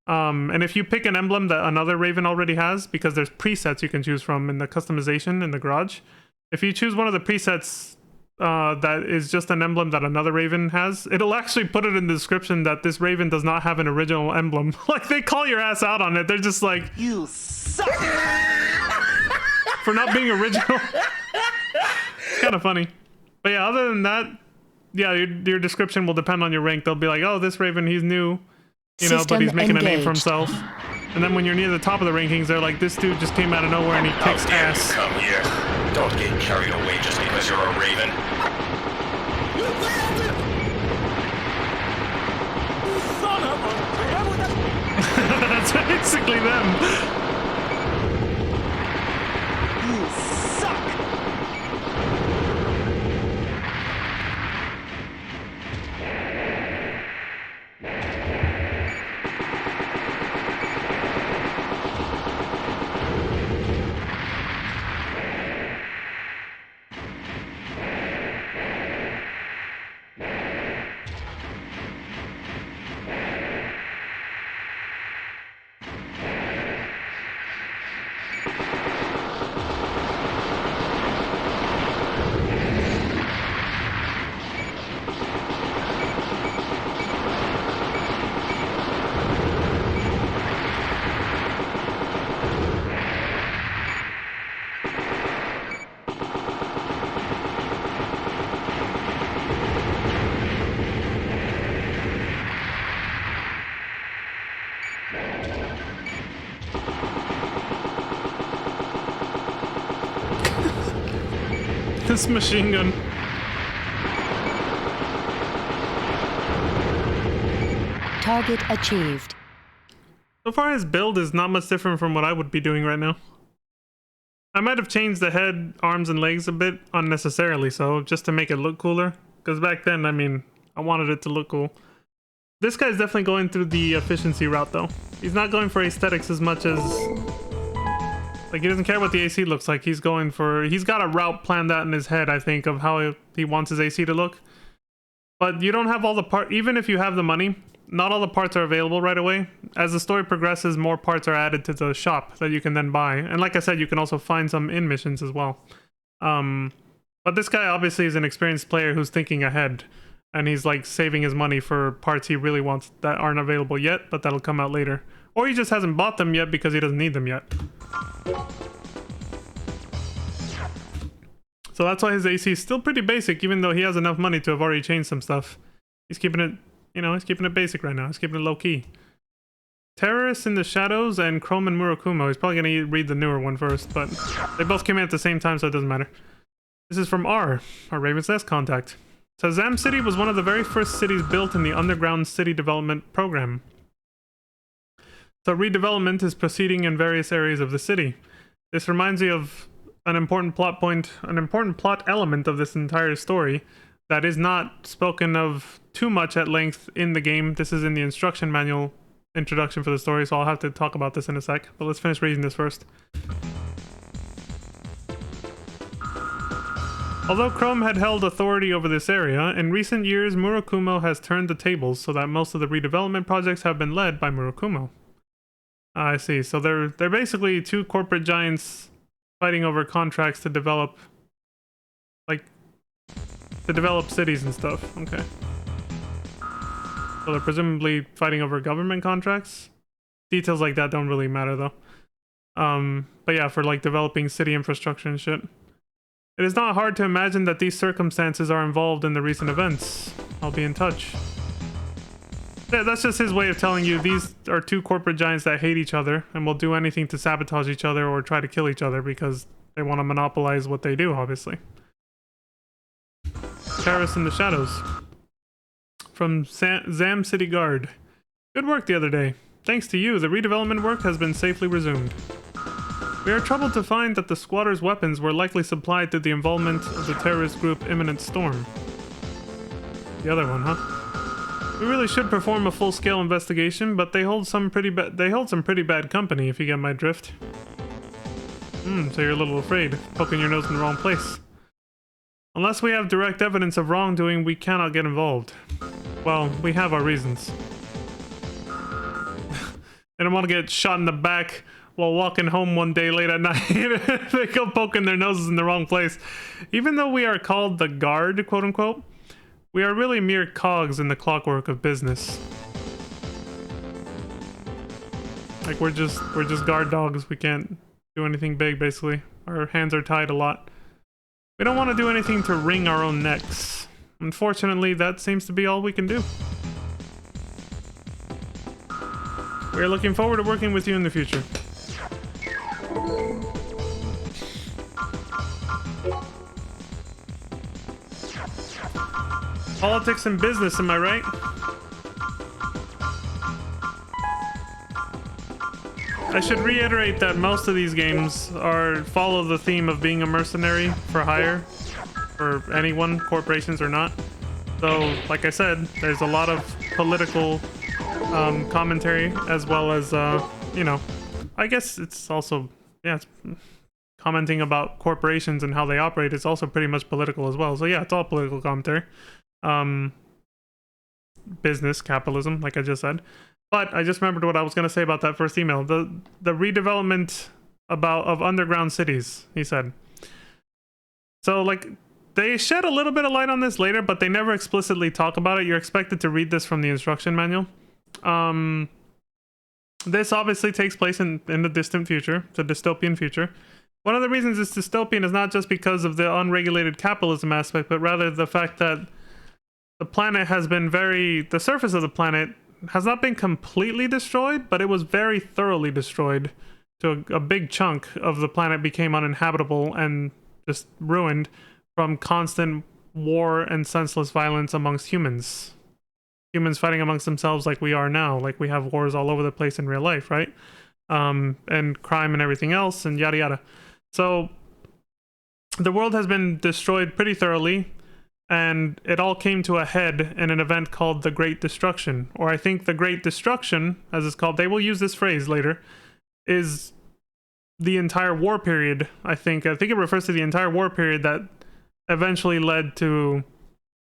And if you pick an emblem that another Raven already has, because there's presets you can choose from in the customization in the garage. If you choose one of the presets that is just an emblem that another Raven has, it'll actually put it in the description that this Raven does not have an original emblem. Like, they call your ass out on it. They're just like, you suck for not being original. It's kind of funny. But yeah, other than that, yeah, your description will depend on your rank. They'll be like, oh, this Raven, he's new, you know, but he's making a name for himself. And then when you're near the top of the rankings, they're like, this dude just came out of nowhere and he kicks ass. Come here. Don't get carried away just because you're a Raven. You son of a That's basically them. You suck! This machine gun. Target achieved. So far, his build is not much different from what I would be doing right now. I might have changed the head, arms, and legs a bit unnecessarily, so just to make it look cooler. Because back then, I mean, I wanted it to look cool. This guy's definitely going through the efficiency route, though. He's not going for aesthetics as much as... Like, he doesn't care what the AC looks like. He's going for... He's got a route planned out in his head, I think, of how he wants his AC to look. But you don't have all the parts... Even if you have the money, not all the parts are available right away. As the story progresses, more parts are added to the shop that you can then buy. And like I said, you can also find some in missions as well. But this guy obviously is an experienced player who's thinking ahead. And he's like saving his money for parts he really wants that aren't available yet, but that'll come out later. Or he just hasn't bought them yet because he doesn't need them yet. So that's why his AC is still pretty basic, even though he has enough money to have already changed some stuff. He's keeping it, you know, he's keeping it basic right now. He's keeping it low key. Terrorists in the Shadows and Chrome and Murakumo. He's probably going to read the newer one first, but they both came in at the same time, so it doesn't matter. This is from our Raven's Nest contact. So Zam City was one of the very first cities built in the Underground City Development Program. So redevelopment is proceeding in various areas of the city. This reminds me of an important plot point, an important plot element of this entire story that is not spoken of too much at length in the game. This is in the instruction manual introduction for the story, so I'll have to talk about this in a sec. But let's finish reading this first. Although Chrome had held authority over this area, in recent years Murakumo has turned the tables so that most of the redevelopment projects have been led by Murakumo. I see. So they're basically two corporate giants fighting over contracts to develop, like, cities and stuff. Okay. So they're presumably fighting over government contracts. Details like that don't really matter though. But yeah, for like developing city infrastructure and shit. It is not hard to imagine that these circumstances are involved in the recent events. I'll be in touch. Yeah, that's just his way of telling you these are two corporate giants that hate each other and will do anything to sabotage each other or try to kill each other because they want to monopolize what they do, obviously. Terrorists in the Shadows. From Zam City Guard. Good work the other day. Thanks to you, the redevelopment work has been safely resumed. We are troubled to find that the squatters' weapons were likely supplied through the involvement of the terrorist group Imminent Storm. The other one, huh? We really should perform a full-scale investigation, but they hold some pretty bad company, if you get my drift. So you're a little afraid, poking your nose in the wrong place. Unless we have direct evidence of wrongdoing, we cannot get involved. Well, we have our reasons. They don't want to get shot in the back while walking home one day late at night. They go poking their noses in the wrong place. Even though we are called the Guard, quote-unquote, we are really mere cogs in the clockwork of business. Like, we're just guard dogs. We can't do anything big, basically. Our hands are tied a lot. We don't want to do anything to wring our own necks. Unfortunately, that seems to be all we can do. We are looking forward to working with you in the future. Politics and business, am I right? I should reiterate that most of these games follow the theme of being a mercenary for hire for anyone, corporations or not. So, like I said, there's a lot of political commentary as well as, you know, I guess it's also, yeah, it's commenting about corporations and how they operate. It's also pretty much political as well. So yeah, it's all political commentary. Business, capitalism, like I just said. But I just remembered what I was going to say about that first email. The redevelopment of underground cities, he said. So, like, they shed a little bit of light on this later, but they never explicitly talk about it. You're expected to read this from the instruction manual. This obviously takes place in the distant future. It's a dystopian future. One of the reasons it's dystopian is not just because of the unregulated capitalism aspect, but rather the fact that the planet has been the surface of the planet has not been completely destroyed, but it was very thoroughly destroyed. So a big chunk of the planet became uninhabitable and just ruined from constant war and senseless violence amongst humans. Humans fighting amongst themselves like we are now, like we have wars all over the place in real life, right? And crime and everything else and yada yada. So the world has been destroyed pretty thoroughly, and it all came to a head in an event called the Great Destruction. Or I think the Great Destruction, as it's called, they will use this phrase later, is the entire war period, I think. I think it refers to the entire war period that eventually led to,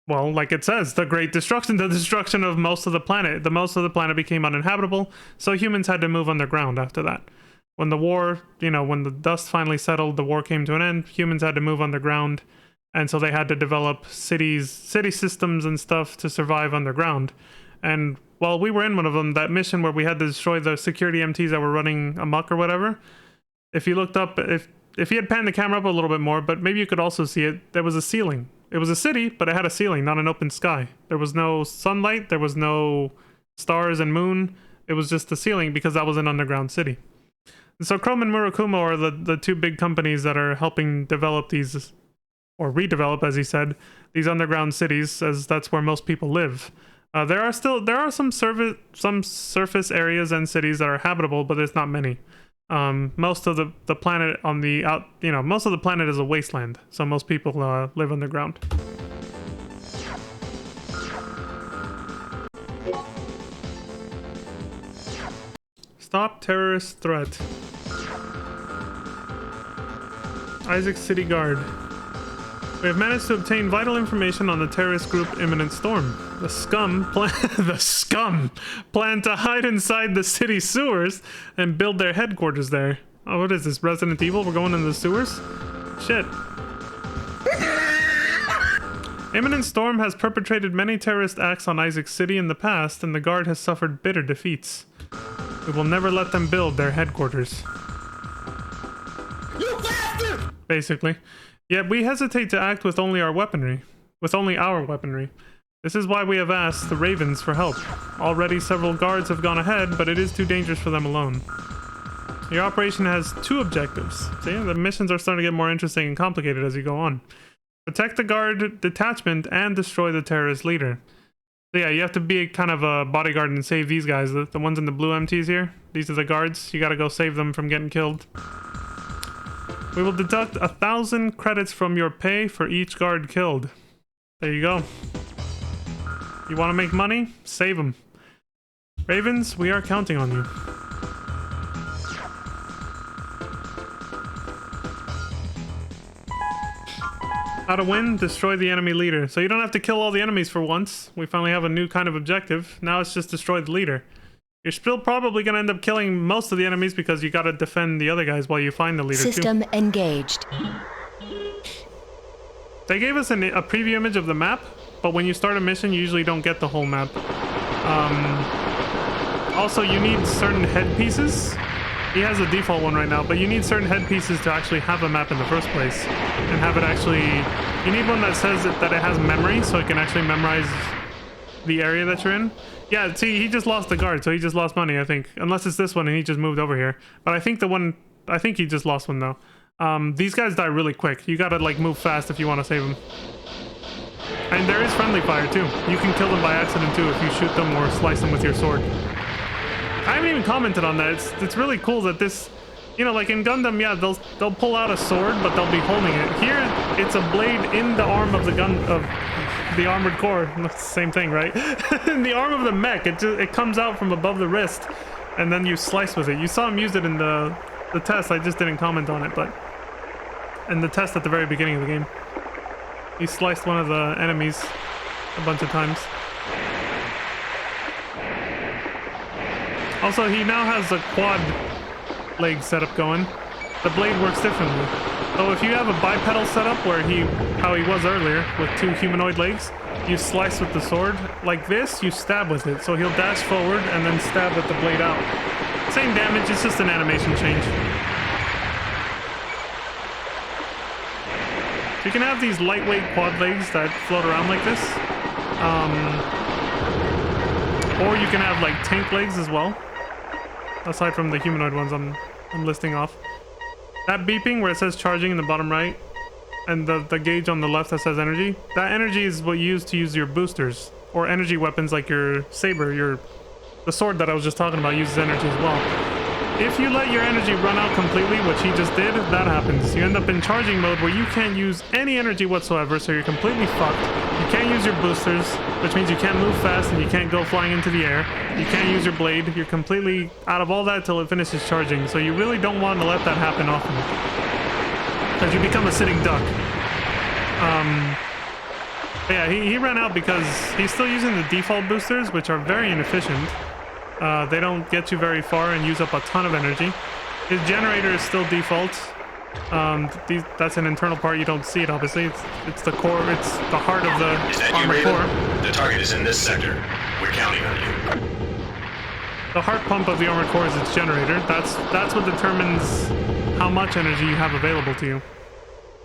well, like it says, the Great Destruction, the destruction of most of the planet. Most of the planet became uninhabitable, so humans had to move underground after that. When the war, when the dust finally settled, the war came to an end, humans had to move underground, and so they had to develop city systems and stuff to survive underground. And while we were in one of them, that mission where we had to destroy the security MTs that were running amok or whatever, if you looked up, if you had panned the camera up a little bit more, but maybe you could also see it, there was a ceiling. It was a city, but it had a ceiling, not an open sky. There was no sunlight, there was no stars and moon. It was just the ceiling because that was an underground city. And so Chrome and Murakumo are the two big companies that are helping develop these, or redevelop, as he said, these underground cities, as that's where most people live. There are some surface areas and cities that are habitable, but there's not many. Most of the planet most of the planet is a wasteland, so most people live underground. Stop terrorist threat. Isaac City Guard. We have managed to obtain vital information on the terrorist group Imminent Storm. The scum plan to hide inside the city sewers and build their headquarters there. Oh, what is this, Resident Evil? We're going in the sewers? Shit. Imminent Storm has perpetrated many terrorist acts on Isaac City in the past, and the Guard has suffered bitter defeats. We will never let them build their headquarters. You bastard! Basically. Yet we hesitate to act with only our weaponry. This is why we have asked the Ravens for help. Already several guards have gone ahead, but it is too dangerous for them alone. Your operation has two objectives. See, the missions are starting to get more interesting and complicated as you go on. Protect the guard detachment and destroy the terrorist leader. So yeah, you have to be kind of a bodyguard and save these guys. The ones in the blue MTs here. These are the guards. You gotta go save them from getting killed. We will deduct 1,000 credits from your pay for each guard killed. There you go. You want to make money? Save them. Ravens, we are counting on you. How to win? Destroy the enemy leader. So you don't have to kill all the enemies for once. We finally have a new kind of objective. Now it's just destroy the leader. You're still probably going to end up killing most of the enemies because you got to defend the other guys while you find the leader System too. engaged. They gave us a preview image of the map, but when you start a mission, you usually don't get the whole map. Also, you need certain headpieces. He has a default one right now, but you need certain headpieces to actually have a map in the first place. And have it actually... You need one that says that it has memory, so it can actually memorize the area that you're in. Yeah, see, he just lost the guard, so he just lost money, I think. Unless it's this one and he just moved over here. But I think he just lost one, though. These guys die really quick. You gotta, like, move fast if you want to save them. And there is friendly fire, too. You can kill them by accident, too, if you shoot them or slice them with your sword. I haven't even commented on that. It's really cool that this, you know, like in Gundam, yeah, they'll pull out a sword, but they'll be holding it. Here, it's a blade in the arm of the armored core. Same thing, right? In the arm of the mech, it comes out from above the wrist, and then you slice with it. You saw him use it in the test. I just didn't comment on it, but in the test at the very beginning of the game, he sliced one of the enemies a bunch of times. Also, he now has a quad leg setup going. The blade works differently. So if you have a bipedal setup where how he was earlier with 2 humanoid legs, you slice with the sword like this, you stab with it. So he'll dash forward and then stab with the blade out. Same damage, it's just an animation change. So you can have these lightweight quad legs that float around like this. Or you can have like tank legs as well. Aside from the humanoid ones I'm listing off. That beeping where it says charging in the bottom right, and the gauge on the left that says energy, that energy is what you use to use your boosters, or energy weapons like your saber, the sword that I was just talking about uses energy as well. If you let your energy run out completely, which he just did, that happens. You end up in charging mode where you can't use any energy whatsoever, so you're completely fucked. You can't use your boosters, which means you can't move fast and you can't go flying into the air. You can't use your blade. You're completely out of all that till it finishes charging, so you really don't want to let that happen often, because you become a sitting duck. But yeah, he ran out because he's still using the default boosters, which are very inefficient. They don't get you very far and use up a ton of energy. His generator is still default. That's an internal part. You don't see it, obviously. It's the core. It's the heart of the armored core. The target is in this sector. We're counting on you. The heart pump of the armored core is its generator. That's what determines how much energy you have available to you.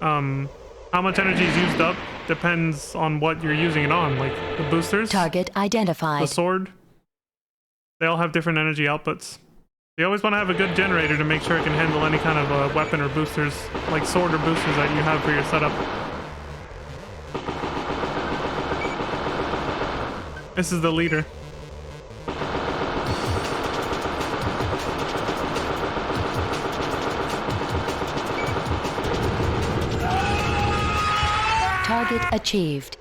How much energy is used up depends on what you're using it on, like the boosters, Target identified. the sword. They all have different energy outputs. You always want to have a good generator to make sure it can handle any kind of weapon or boosters, like sword or boosters that you have for your setup. This is the leader. Target achieved.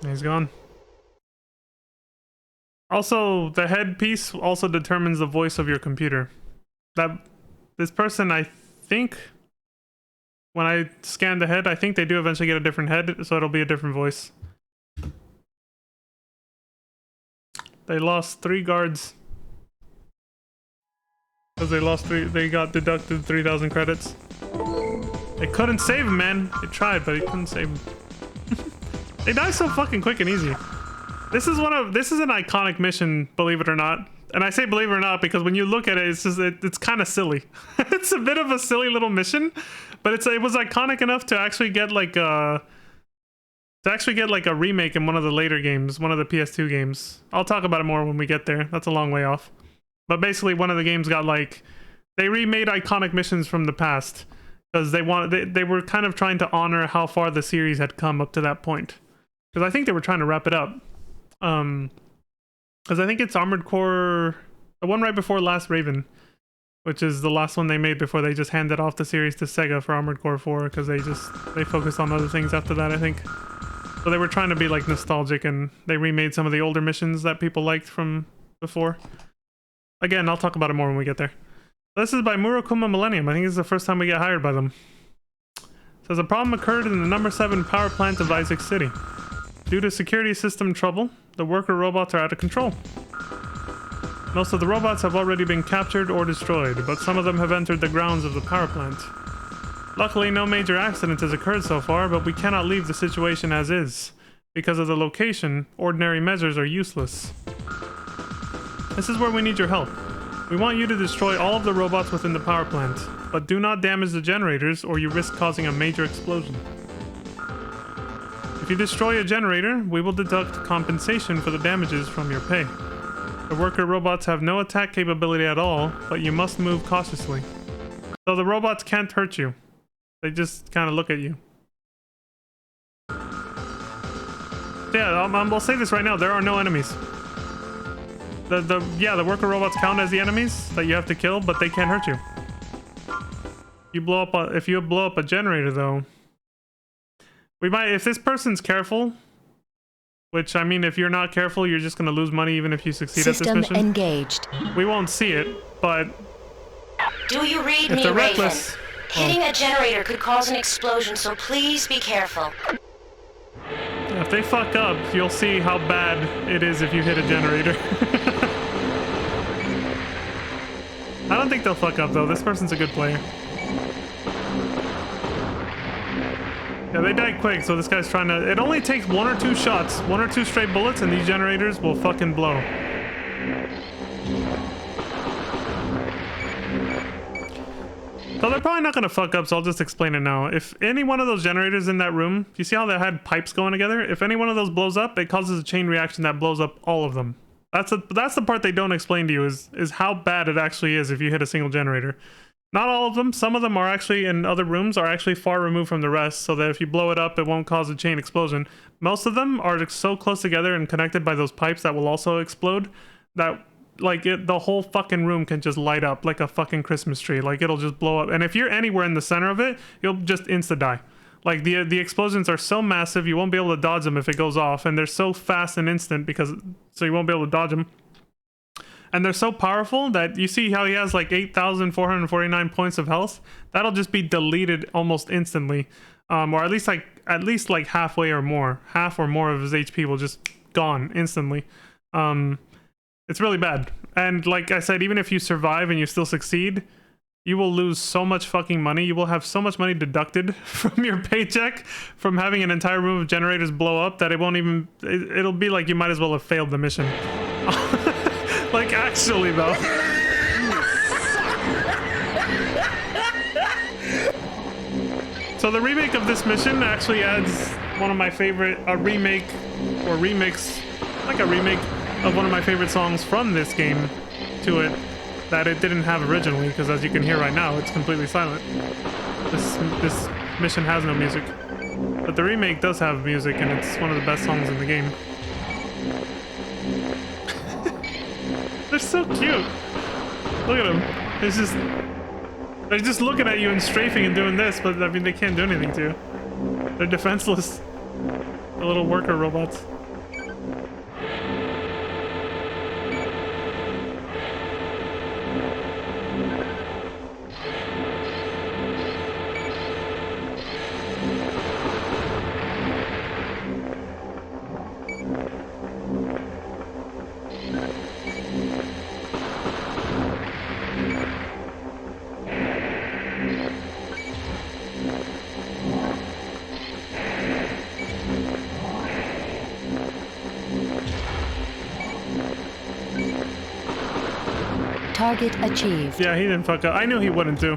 He's gone. Also, the headpiece also determines the voice of your computer. This person, I think, when I scan the head, I think they do eventually get a different head, so it'll be a different voice. They lost 3 guards. Because they got deducted 3,000 credits. They couldn't save him, man. They tried, but he couldn't save him. They die so fucking quick and easy. This is an iconic mission, believe it or not. And I say believe it or not because when you look at it, it's kind of silly. It's a bit of a silly little mission, but it was iconic enough to actually get like a remake in one of the later games, one of the PS2 games. I'll talk about it more when we get there. That's a long way off. But basically, one of the games got they remade iconic missions from the past because they were kind of trying to honor how far the series had come up to that point. Because I think they were trying to wrap it up. Because I think it's Armored Core, the one right before Last Raven, which is the last one they made before they just handed off the series to Sega for Armored Core 4, because they focused on other things after that, I think. So they were trying to be like nostalgic, and they remade some of the older missions that people liked from before. Again, I'll talk about it more when we get there. This is by Murokuma Millennium. I think this is the first time we get hired by them. It says a problem occurred in the number 7 power plant of Isaac City. Due to security system trouble, the worker robots are out of control. Most of the robots have already been captured or destroyed, but some of them have entered the grounds of the power plant. Luckily, no major accident has occurred so far, but we cannot leave the situation as is. Because of the location, ordinary measures are useless. This is where we need your help. We want you to destroy all of the robots within the power plant, but do not damage the generators or you risk causing a major explosion. If you destroy a generator, we will deduct compensation for the damages from your pay. The worker robots have no attack capability at all, but you must move cautiously. So the robots can't hurt you. They just kind of look at you. Yeah, I'll say this right now, there are no enemies. The worker robots count as the enemies that you have to kill, but they can't hurt you. If you blow up a generator though, we might, if this person's careful, which I mean, if you're not careful, you're just gonna lose money even if you succeed at this System mission. engaged. We won't see it, but Do you read if me, they're Raven? reckless, Hitting a generator could cause an explosion, so please be careful. if they fuck up, you'll see how bad it is if you hit a generator. I don't think they'll fuck up though. This person's a good player. Yeah, they die quick, so this guy's trying to... It only takes 1 or 2 shots, 1 or 2 straight bullets, and these generators will fucking blow. So they're probably not gonna fuck up, so I'll just explain it now. If any one of those generators in that room, you see how they had pipes going together? If any one of those blows up, it causes a chain reaction that blows up all of them. That's the part they don't explain to you, is how bad it actually is if you hit a single generator. Not all of them. Some of them are actually in other rooms, are actually far removed from the rest, so that if you blow it up, it won't cause a chain explosion. Most of them are so close together and connected by those pipes that will also explode that, like, the whole fucking room can just light up like a fucking Christmas tree. Like, it'll just blow up. And if you're anywhere in the center of it, you'll just insta-die. Like, the explosions are so massive, you won't be able to dodge them if it goes off, and they're so fast and instant so you won't be able to dodge them. And they're so powerful that you see how he has like 8,449 points of health. That'll just be deleted almost instantly, or at least like halfway or more. Half or more of his HP will just gone instantly. It's really bad. And like I said, even if you survive and you still succeed, you will lose so much fucking money. You will have so much money deducted from your paycheck from having an entire room of generators blow up that it won't even. It'll be like you might as well have failed the mission. Like, actually, though. So the remake of this mission actually adds one of my favorite, a remake or remix, like a remake of one of my favorite songs from this game to it that it didn't have originally, because as you can hear right now, it's completely silent. This mission has no music. But the remake does have music, and it's one of the best songs in the game. They're so cute. Look at them. They're just looking at you and strafing and doing this, but I mean, they can't do anything to you. They're defenseless. The little worker robots. Target achieved. Yeah, he didn't fuck up. I knew he wouldn't too.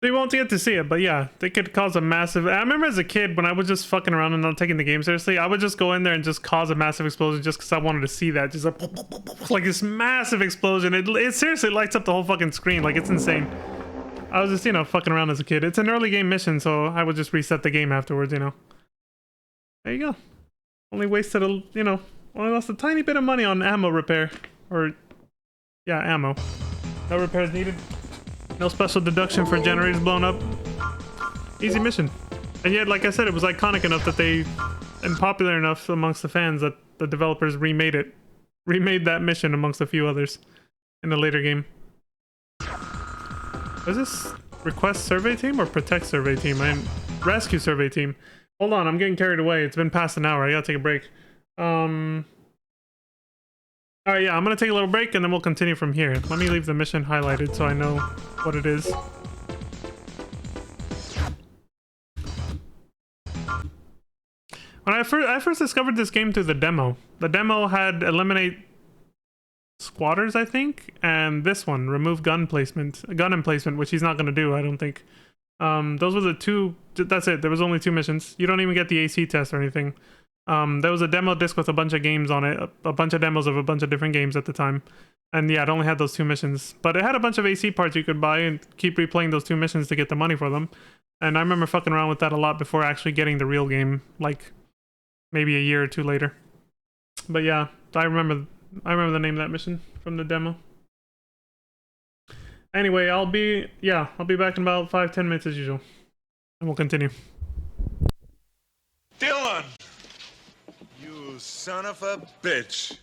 They won't get to see it, but yeah, they could cause a massive... I remember as a kid when I was just fucking around and not taking the game seriously, I would just go in there and just cause a massive explosion just because I wanted to see that. Just like this massive explosion. It seriously lights up the whole fucking screen. Like, it's insane. I was just, fucking around as a kid. It's an early game mission, so I would just reset the game afterwards, There you go. Only wasted only lost a tiny bit of money on ammo repair. Or... yeah, ammo. No repairs needed. No special deduction for generators blown up. Easy mission. And yet, like I said, it was iconic enough that and popular enough amongst the fans that the developers remade it. Remade that mission amongst a few others in a later game. Was this request survey team or protect survey team? Rescue survey team. Hold on, I'm getting carried away. It's been past an hour. I gotta take a break. Alright, yeah, I'm gonna take a little break and then we'll continue from here. Let me leave the mission highlighted so I know what it is. When I first discovered this game through the demo. The demo had eliminate squatters, I think, and this one, remove gun emplacement, which he's not gonna do, I don't think. Those were the two, that's it, there was only 2 missions. You don't even get the AC test or anything. There was a demo disc with a bunch of games on it, a bunch of demos of a bunch of different games at the time. And yeah, it only had those 2 missions. But it had a bunch of AC parts you could buy and keep replaying those 2 missions to get the money for them. And I remember fucking around with that a lot before actually getting the real game, like maybe a year or 2 later. But yeah, I remember I remember the name of that mission from the demo. Anyway, I'll be back in about 5-10 minutes as usual. And we'll continue. Dylan! You son of a bitch.